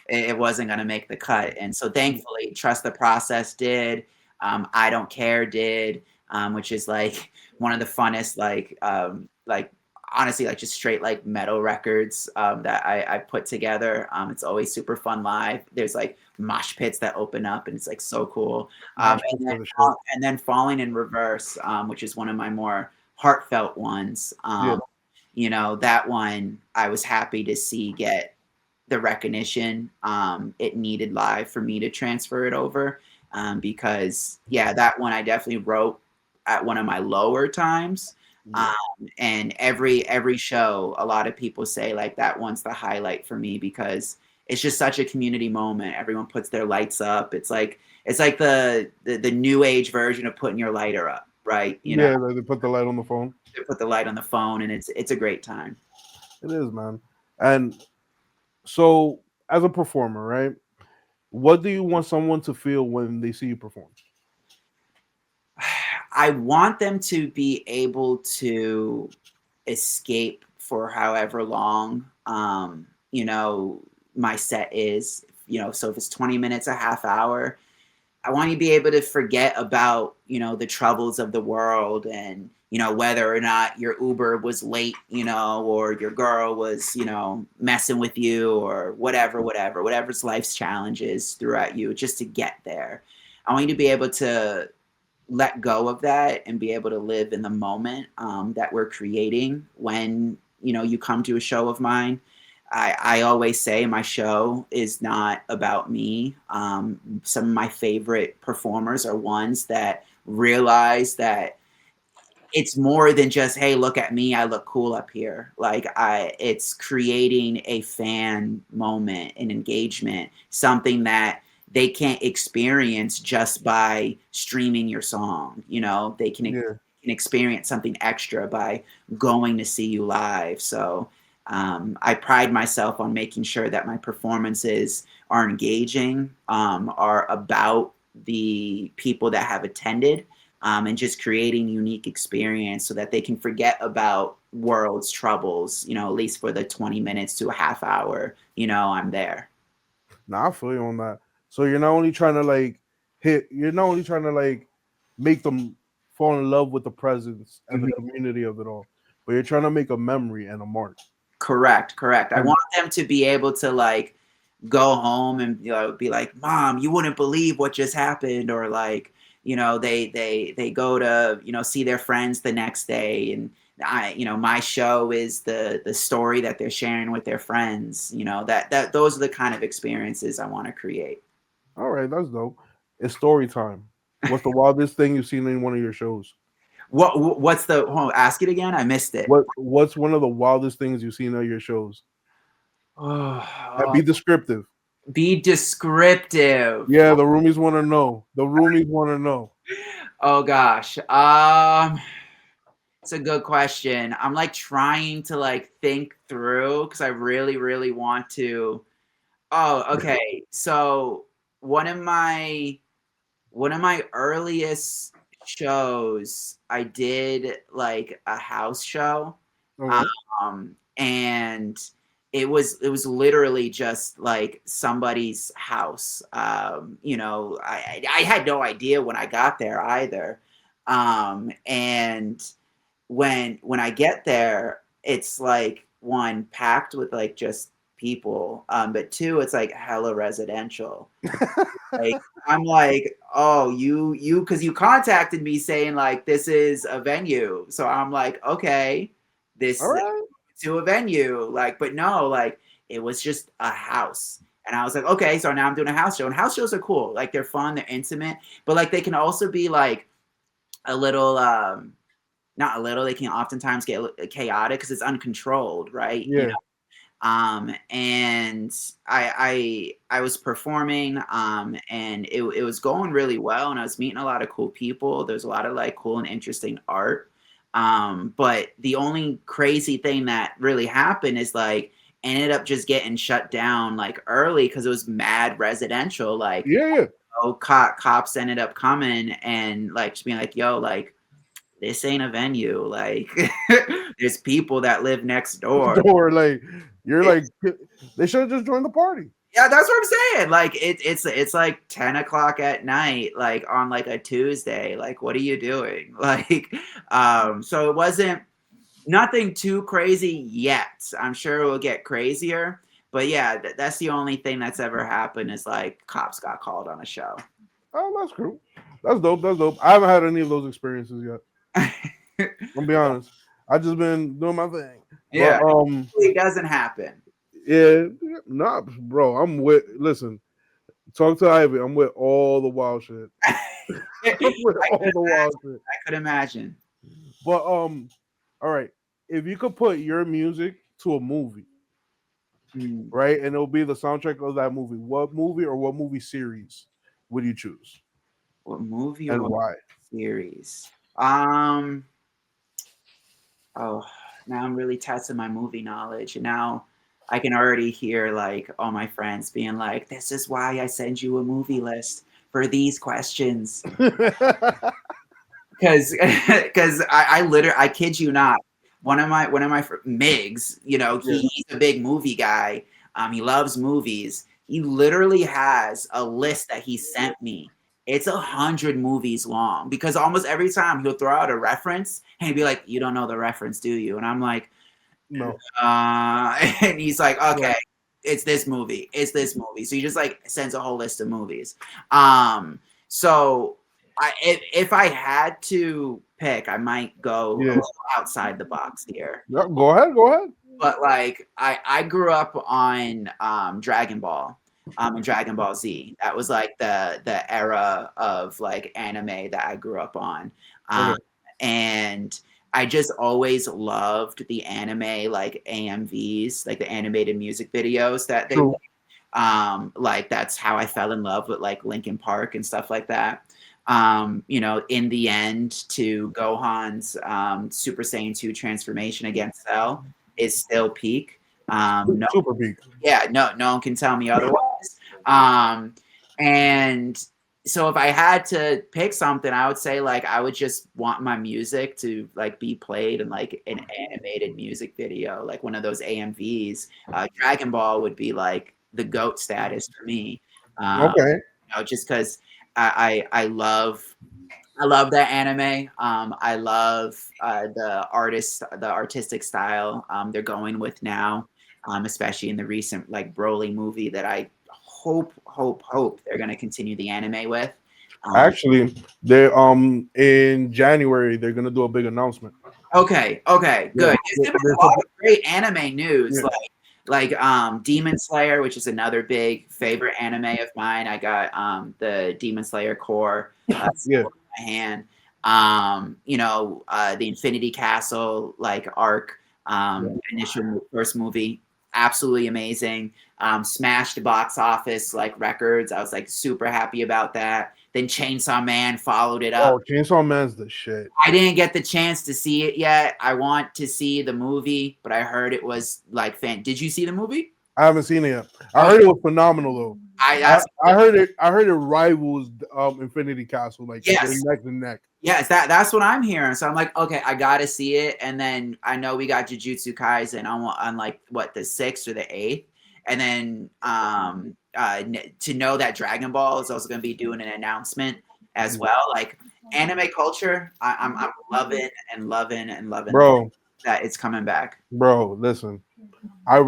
it wasn't going to make the cut. And so thankfully, Trust the Process did. I Don't Care did, which is like one of the funnest, like honestly, like just straight like metal records that I put together. It's always super fun live. There's like mosh pits that open up, and it's like so cool. Mosh pits are the shit. And then Falling in Reverse, which is one of my more heartfelt ones. Yeah. That one I was happy to see get the recognition it needed live for me to transfer it over. Because yeah, that one I definitely wrote at one of my lower times. Yeah. And every show, a lot of people say like that one's the highlight for me because it's just such a community moment. Everyone puts their lights up. It's like the new age version of putting your lighter up, right? Yeah, they put the light on the phone. They put the light on the phone, and it's a great time. It is, man. And so, as a performer, right? What do you want someone to feel when they see you perform? I want them to be able to escape for however long my set is. So if it's 20 minutes, a half hour, I want you to be able to forget about, the troubles of the world and, whether or not your Uber was late, or your girl was, messing with you or whatever's life's challenges throughout you just to get there. I want you to be able to let go of that and be able to live in the moment that we're creating when, you come to a show of mine. I always say my show is not about me. Some of my favorite performers are ones that realize that it's more than just, hey, look at me, I look cool up here. It's creating a fan moment, an engagement, something that they can't experience just by streaming your song. They Yeah. can experience something extra by going to see you live. So I pride myself on making sure that my performances are engaging, are about the people that have attended, and just creating unique experience so that they can forget about world's troubles, at least for the 20 minutes to a half hour, I'm there. Nah, I feel you on that. So you're not only trying to like you're not only trying to like make them fall in love with the presence and the Mhm. community of it all, but you're trying to make a memory and a mark. Correct. I And want them to be able to like go home and be like, "Mom, you wouldn't believe what just happened," or like, they go to see their friends the next day, and my show is the story that they're sharing with their friends. That those are the kind of experiences I want to create. all right, that's dope. It's story time. What's the wildest thing you've seen in one of your shows? What's the? Hold on, ask it again. I missed it. What's one of the wildest things you've seen at your shows? And Oh, be descriptive. be descriptive. Yeah, the roomies want to know. The roomies want to know. Oh gosh. It's a good question. I'm like trying to like think through because I really, really want to. Oh, okay. So one of my one of my earliest shows, I did like a house show, Okay. and it was literally just like somebody's house. I had no idea when I got there either, and when I get there, it's like one packed with like just people, but two, it's like hella residential. Like I'm like, oh, because you contacted me saying like this is a venue, so I'm like, okay, All this right. to a venue, like, but no, like it was just a house. And I was like, okay, so now I'm doing a house show. And house shows are cool. Like they're fun, they're intimate, but like they can also be like a little not a little, they can oftentimes get chaotic because it's uncontrolled, right? Yeah. And I was performing, and it was going really well, and I was meeting a lot of cool people. There's a lot of like cool and interesting art. But the only crazy thing that really happened is like ended up just getting shut down like early because it was mad residential. Like, Yeah. Yeah. oh, cops ended up coming and like just being like, yo, like this ain't a venue. Like there's people that live next door. Or like you're like they should have just joined the party. Yeah, that's what I'm saying. Like it's like 10 o'clock at night, like on like a Tuesday. Like, what are you doing? Like, so it wasn't nothing too crazy yet. I'm sure it will get crazier. But yeah, that's the only thing that's ever happened is like cops got called on a show. Oh, that's cool. That's dope. That's dope. I haven't had any of those experiences yet. I'm be honest. I just been doing my thing. But Yeah, it doesn't happen. yeah, nah, bro. I'm with. Listen, talk to Ivy. I'm with all the wild shit. I I'm with all could the wild shit. I could imagine. But all right. If you could put your music to a movie, Hmm. right, and it'll be the soundtrack of that movie, what movie or what movie series would you choose What movie or and what why? series? Oh, now I'm really testing my movie knowledge. And now I can already hear like all my friends being like, this is why I send you a movie list for these questions. Because I literally, I kid you not, Migs, Yeah. he's a big movie guy. He loves movies. He literally has a list that he sent me. It's 100 movies long because almost every time he'll throw out a reference and he'd be like, "You don't know the reference, do you?" And I'm like, No. and he's like, "Okay, Right. it's this movie. It's this movie." So he just like sends a whole list of movies. So if I had to pick, I might go a Yeah. little outside the box here. Yeah, go ahead. Go ahead. But like I grew up on Dragon Ball, and Dragon Ball Z. That was like the era of like anime that I grew up on. Um, Okay. and I just always loved the anime like AMVs, like the animated music videos that they True. like that's how I fell in love with like Linkin Park and stuff like that. In the end, to Gohan's Super Saiyan 2 transformation against Cell is still peak. No, Super peak. yeah, no one can tell me otherwise. And so if I had to pick something, I would say like I would just want my music to like be played in like an animated music video, like one of those AMVs. Dragon Ball would be like the GOAT status for me. Um, Okay. just because I love that anime. I love the artistic style they're going with now, especially in the recent like Broly movie that I hope they're going to continue the anime with. Um, Actually, they in January they're gonna do a big announcement. okay, Yeah. good. There's been They're a lot of great anime news, yeah. like Demon Slayer, which is another big favorite anime of mine. I got the Demon Slayer core Yeah. in my hand. The Infinity Castle like arc, initial first movie, absolutely amazing. Smashed the box office like records. I was like super happy about that. Then Chainsaw Man followed it up. Oh, Chainsaw Man's the shit. I didn't get the chance to see it yet. I want to see the movie, but I heard it was like fan. Did you see the movie? I haven't seen it yet. I Oh, heard it was phenomenal though. I I, that's I heard it. I heard it rivals Infinity Castle. Like they're yes. neck and neck. Yes, that's what I'm hearing. So I'm like, okay, I gotta see it. And then I know we got Jujutsu Kaisen on like what the 6th or the 8th. And then to know that Dragon Ball is also gonna be doing an announcement as well. Like anime culture, I'm loving and loving and loving Bro, that it's coming back. bro, listen. I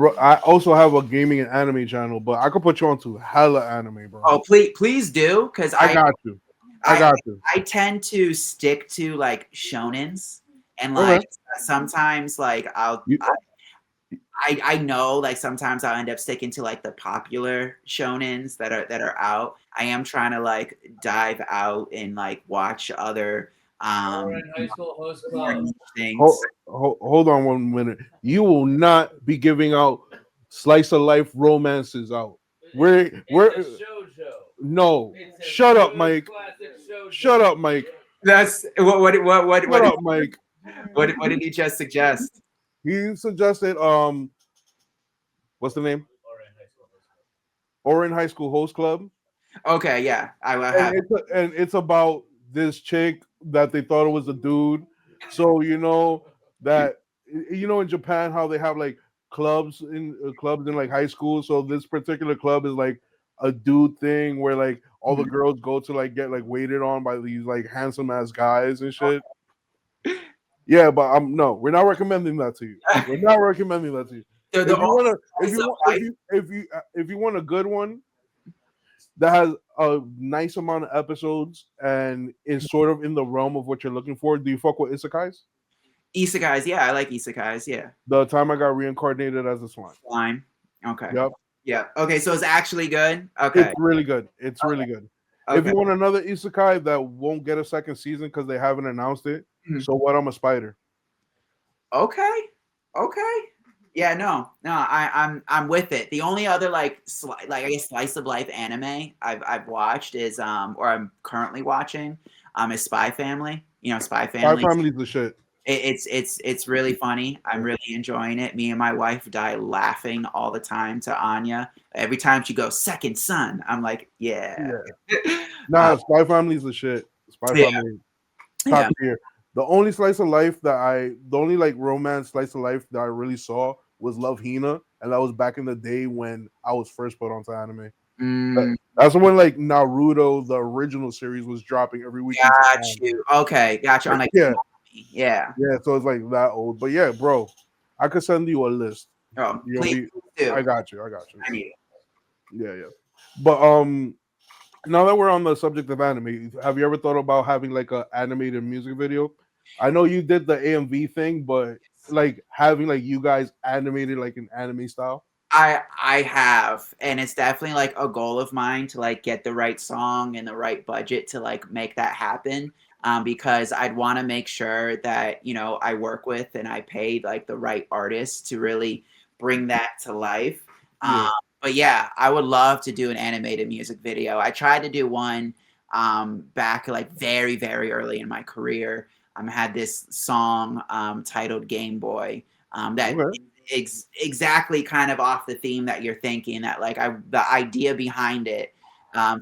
also have a gaming and anime channel, but I could put you on to hella anime, bro. Oh, please do, because I got you. I got you. I tend to stick to like shonens, and Okay. like sometimes like You, I know like sometimes I'll end up sticking to like the popular shonens that are out. I am trying to like dive out and like watch other in high school host club. things. hold on 1 minute. You will not be giving out slice of life romances out. We're Shoujo. no. It's a Shut up, good Mike. classic shoujo. Shut up, Mike. That's Shut up, Mike. what did you just suggest? He suggested what's the name? Or in high school host club. Orin High School Host Club. Okay, yeah, I will have. And it's about this chick that they thought it was a dude. So that in Japan how they have like clubs in like high school. So this particular club is like a dude thing where like all the girls go to like get like waited on by these like handsome ass guys and shit. Yeah, but no, we're not recommending that to you. We're not recommending that to you. The If you only want to, if slice you of want, life if you want a good one that has a nice amount of episodes and is sort of in the realm of what you're looking for, do you fuck with isekais? isekais, yeah, I like isekais, yeah. The time I got reincarnated as a swine. Slime. Okay. Yep, Yeah. Okay, so it's actually good. Okay. it's really good. It's really good. If Okay. you want another isekai that won't get a second season because they haven't announced it, Mhm. so what? I'm a spider. Okay. Okay. Yeah, no, I'm with it. The only other like like I guess slice of life anime I've watched is or I'm currently watching is Spy Family. You know, Spy Spy Family. Family's the shit. It's really funny. I'm really enjoying it. Me and my wife die laughing all the time to Anya. Every time she goes second son, I'm like, yeah. Yeah. Nah, Spy Family's the shit. Spy Yeah. Family, top Yeah. tier. The only slice of life the only like romance slice of life that I really saw was Love Hina, and that was back in the day when I was first put onto anime. Mm, That's when like Naruto, the original series, was dropping every week. In got Japan. you. Okay, got you. On like Yeah, yeah. yeah. So it's like that old, but yeah, bro, I could send you a list. Oh, You'll please be. do. I got you. I got you. I need it. Yeah, yeah. But now that we're on the subject of anime, have you ever thought about having like a animated music video? I know you did the AMV thing, but like having like you guys animated like an anime style. I have, and it's definitely like a goal of mine to like get the right song and the right budget to like make that happen. Because I'd want to make sure that I work with and I pay like the right artists to really bring that to life. Um, Yeah. but yeah, I would love to do an animated music video. I tried to do one back like very very early in my career. I had this song titled Game Boy that Okay. exactly kind of off the theme that you're thinking, that like the idea behind it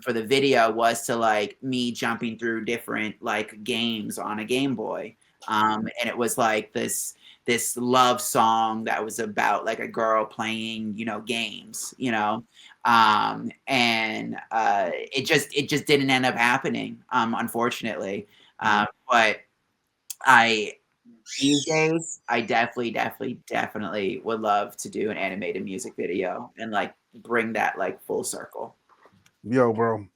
for the video was to like me jumping through different like games on a Game Boy, and it was like this love song that was about like a girl playing games, and it just didn't end up happening, unfortunately. But I these days, I definitely would love to do an animated music video and like bring that like full circle. Yo, bro,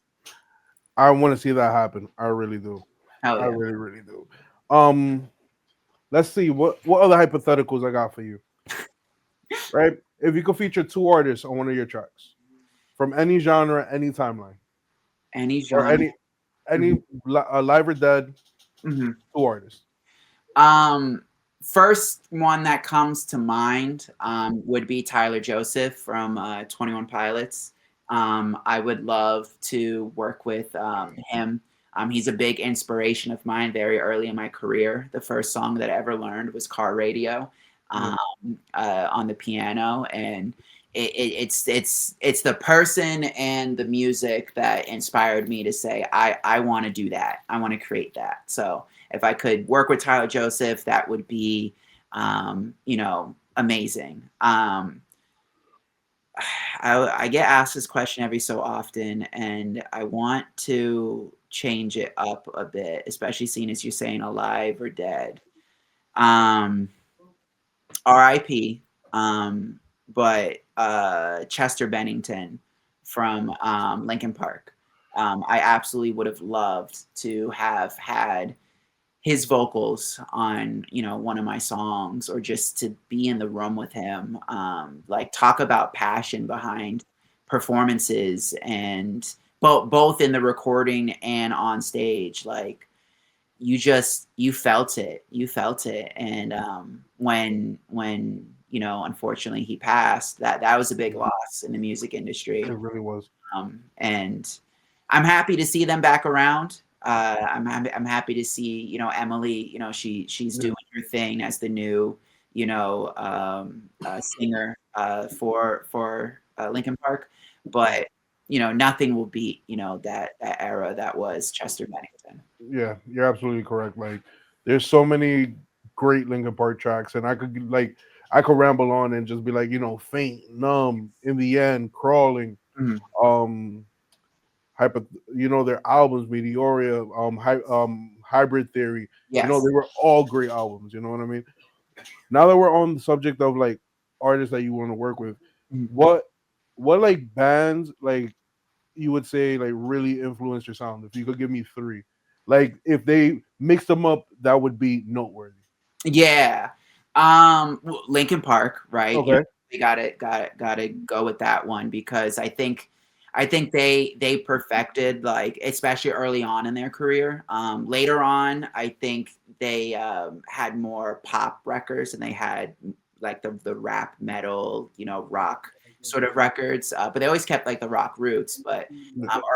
I want to see that happen. I really do. Hell I yeah. really, really do. Um, let's see what other hypotheticals I got for you. Right? If you could feature two artists on one of your tracks from any genre, any timeline, Any or genre. any live or dead, Mhm. Two artists. Um, First one that comes to mind would be Tyler Joseph from 21 Pilots. I would love to work with him. He's a big inspiration of mine very early in my career. The first song that I ever learned was Car Radio Yeah. on the piano, and it's the person and the music that inspired me to say I want to do that. I want to create that. So if I could work with Tyler Joseph, that would be, amazing. I get asked this question every so often, and I want to change it up a bit, especially seeing as you're saying alive or dead. Um, RIP, but Chester Bennington from Lincoln Park. I absolutely would have loved to have had his vocals on one of my songs, or just to be in the room with him, like talk about passion behind performances, and both in the recording and on stage. Like you felt it, and when unfortunately he passed, that was a big loss in the music It industry. really was. And I'm happy to see them back around. I'm happy to see Emily. She's Yeah. doing her thing as the new singer for Lincoln Park, but nothing will beat that era that was Chester Bennington. Yeah, you're absolutely correct. Like, there's so many great Linkin Park tracks, and I could ramble on and just be like, faint, numb, in the end, crawling, Mhm. um, hyper, their albums, Meteoria, Hybrid Theory. Yes. They were all great albums. You know what I mean? Now that we're on the subject of like artists that you want to work with, Mhm. what like bands like you would say like really influenced your sound? If you could give me three, like if they mixed them up, that would be noteworthy. Yeah. Lincoln Park, right? Okay. We got to go with that one, because I think they perfected, like, especially early on in their career. Later on, I think they had more pop records, and they had like the rap metal, rock sort of records. But they always kept like the rock roots. But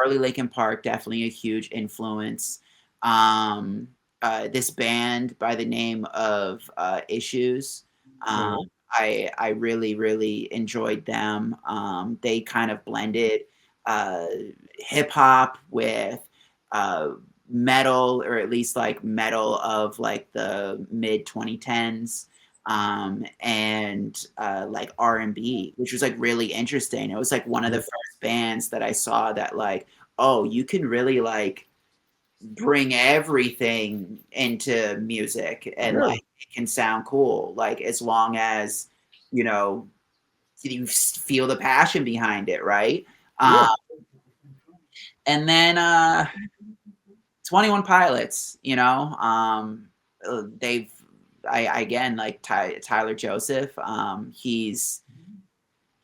early Lincoln Park, definitely a huge influence. Um, this band by the name of Issues. Um, Okay. I really really enjoyed them. They kind of blended uh, hip hop with uh, metal, or at least like metal of like the mid 2010s. And like R&B, which was like really interesting. It was like one of the Yeah. first bands that I saw that, like, oh, you can really like bring everything into music, and Yeah. like it can sound cool, like as long as you know you feel the passion behind it, right? Yeah. um and then 21 Pilots, they've I again, like Tyler Joseph.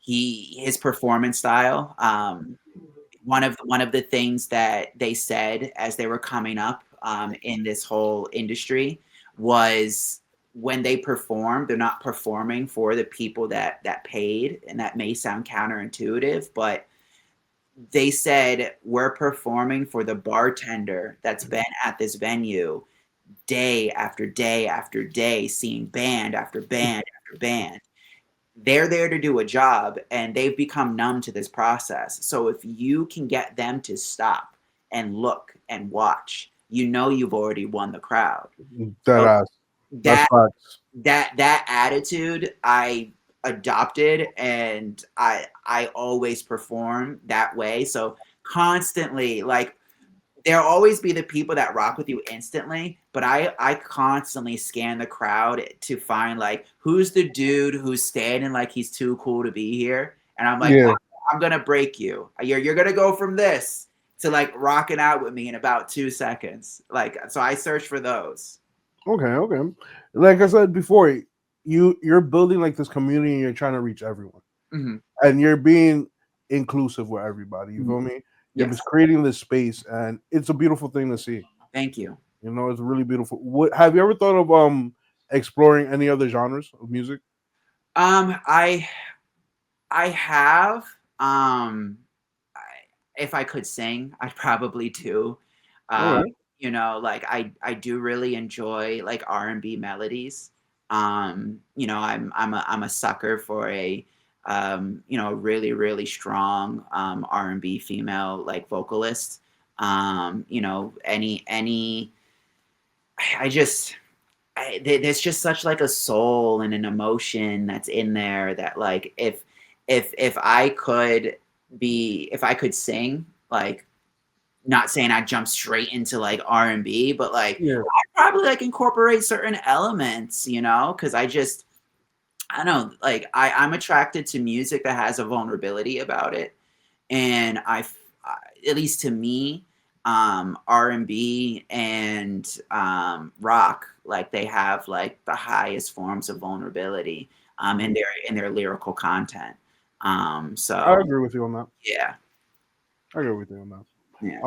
His performance style, one of the things that they said as they were coming up in this whole industry was, when they perform, they're not performing for the people that paid, and that may sound counterintuitive, but they said, we're performing for the bartender that's been at this venue day after day after day, seeing band after band after band. They're there to do a job, and they've become numb to this process. So if you can get them to stop and look and watch, you've already won the crowd. That So ass. That's that facts. that attitude I adopted, and I always perform that way. So constantly, like, there'll always be the people that rock with you instantly, but I constantly scan the crowd to find, like, who's the dude who's standing like he's too cool to be here, and I'm like, Yeah. I'm gonna break you. You're gonna go from this to like rocking out with me in about 2 seconds. Like, so I search for those. Okay. Okay. Like I said before, you're building like this community, and you're trying to reach everyone, Hmm. and you're being inclusive with everybody. You Hmm. feel me? You're Yes, just creating this space, and it's a beautiful thing to see. thank you. You know, it's really beautiful. What have you ever thought of exploring any other genres of music? I have. I, if I could sing, I'd probably do. All Uh, right. like I do really enjoy like R&B melodies. I'm a sucker for a a really strong R&B female like vocalist. Any I just there's just such like a soul and an emotion that's in there that like if I could if I could sing, like, not saying I jump straight into like R&B, but like Yeah. I probably like incorporate certain elements, because I don't know, like I'm attracted to music that has a vulnerability about it, and at least to me, R&B and rock, like they have like the highest forms of vulnerability in their lyrical content. I So agree with you on that. yeah, I agree with you on that. yeah.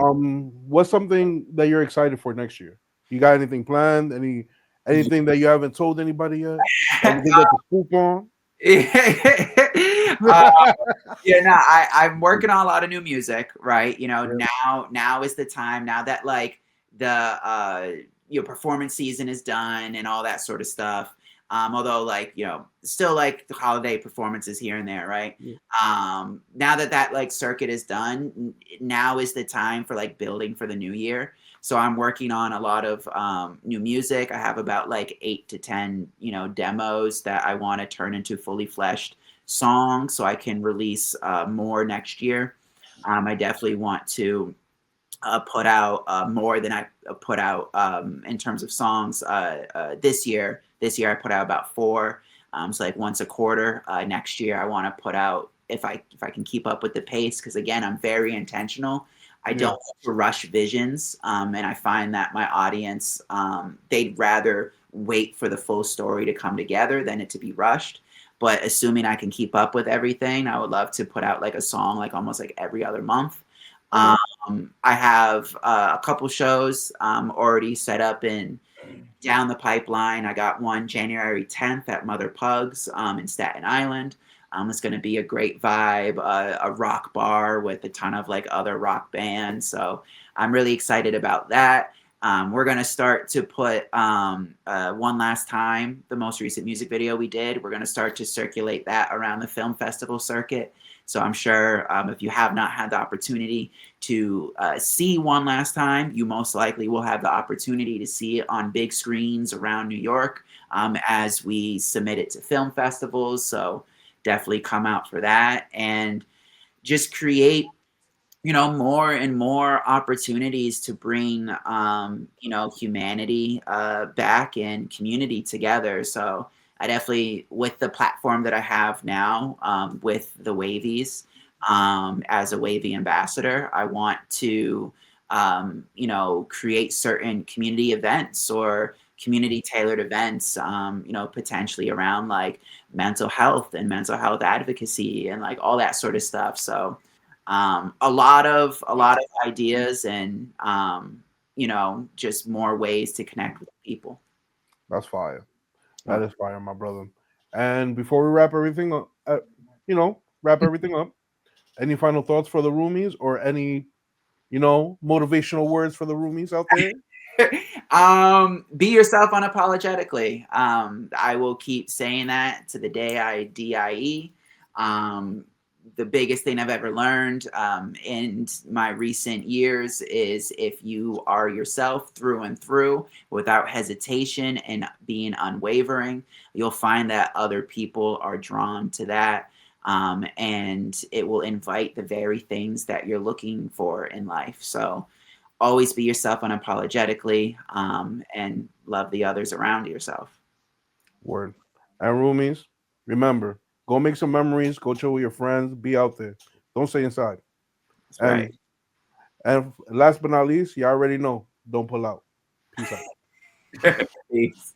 What's something that you're excited for next year? You got anything planned? Anything that you haven't told anybody yet that we can get the scoop on? uh, Yeah, no, I'm working on a lot of new music, right? Yeah. Now is the time. Now that like the performance season is done and all that sort of stuff. Although like still like the holiday performances here and there, right? Yeah. Now that like circuit is done, now is the time for like building for the new year. So I'm working on a lot of new music. I have about like 8 to 10 demos that I want to turn into fully fleshed songs so I can release more next year. I definitely want to put out more than I put out in terms of songs this year. This year I put out about 4, so like once a quarter. Next year I want to put out, if I can keep up with the pace, because again I'm very intentional. I Yeah. don't want to rush visions, and I find that my audience, they'd rather wait for the full story to come together than it to be rushed. But assuming I can keep up with everything, I would love to put out like a song like almost like every other month. Okay. I have a couple shows already set up in down the pipeline. I got one January 10th at Mother Pugs in Staten Island. It's going to be a great vibe, a rock bar with a ton of like other rock bands. So I'm really excited about that. We're going to start to put One Last Time, the most recent music video we did. We're going to start to circulate that around the film festival circuit. So I'm sure if you have not had the opportunity to see One Last Time, you most likely will have the opportunity to see it on big screens around New York as we submit it to film festivals. So definitely come out for that and just create more and more opportunities to bring humanity back and community together. So I definitely, with the platform that I have now, with the Wavies, as a Wavy ambassador, I want to create certain community events or community tailored events, potentially around like mental health and mental health advocacy and like all that sort of stuff. So a lot of ideas and just more ways to connect with people. That's fire. That is fire, my brother. And before we wrap everything up, wrap everything up. Any final thoughts for the roomies, or any motivational words for the roomies out there? Be yourself unapologetically. I will keep saying that to the day I die. The biggest thing I've ever learned in my recent years is if you are yourself through and through without hesitation and being unwavering, you'll find that other people are drawn to that. And it will invite the very things that you're looking for in life. So always be yourself unapologetically, and love the others around yourself. Word. And roomies, remember, go make some memories, go chill with your friends, be out there. Don't stay inside. That's right. And last but not least, you already know, don't pull out. Peace out. Peace.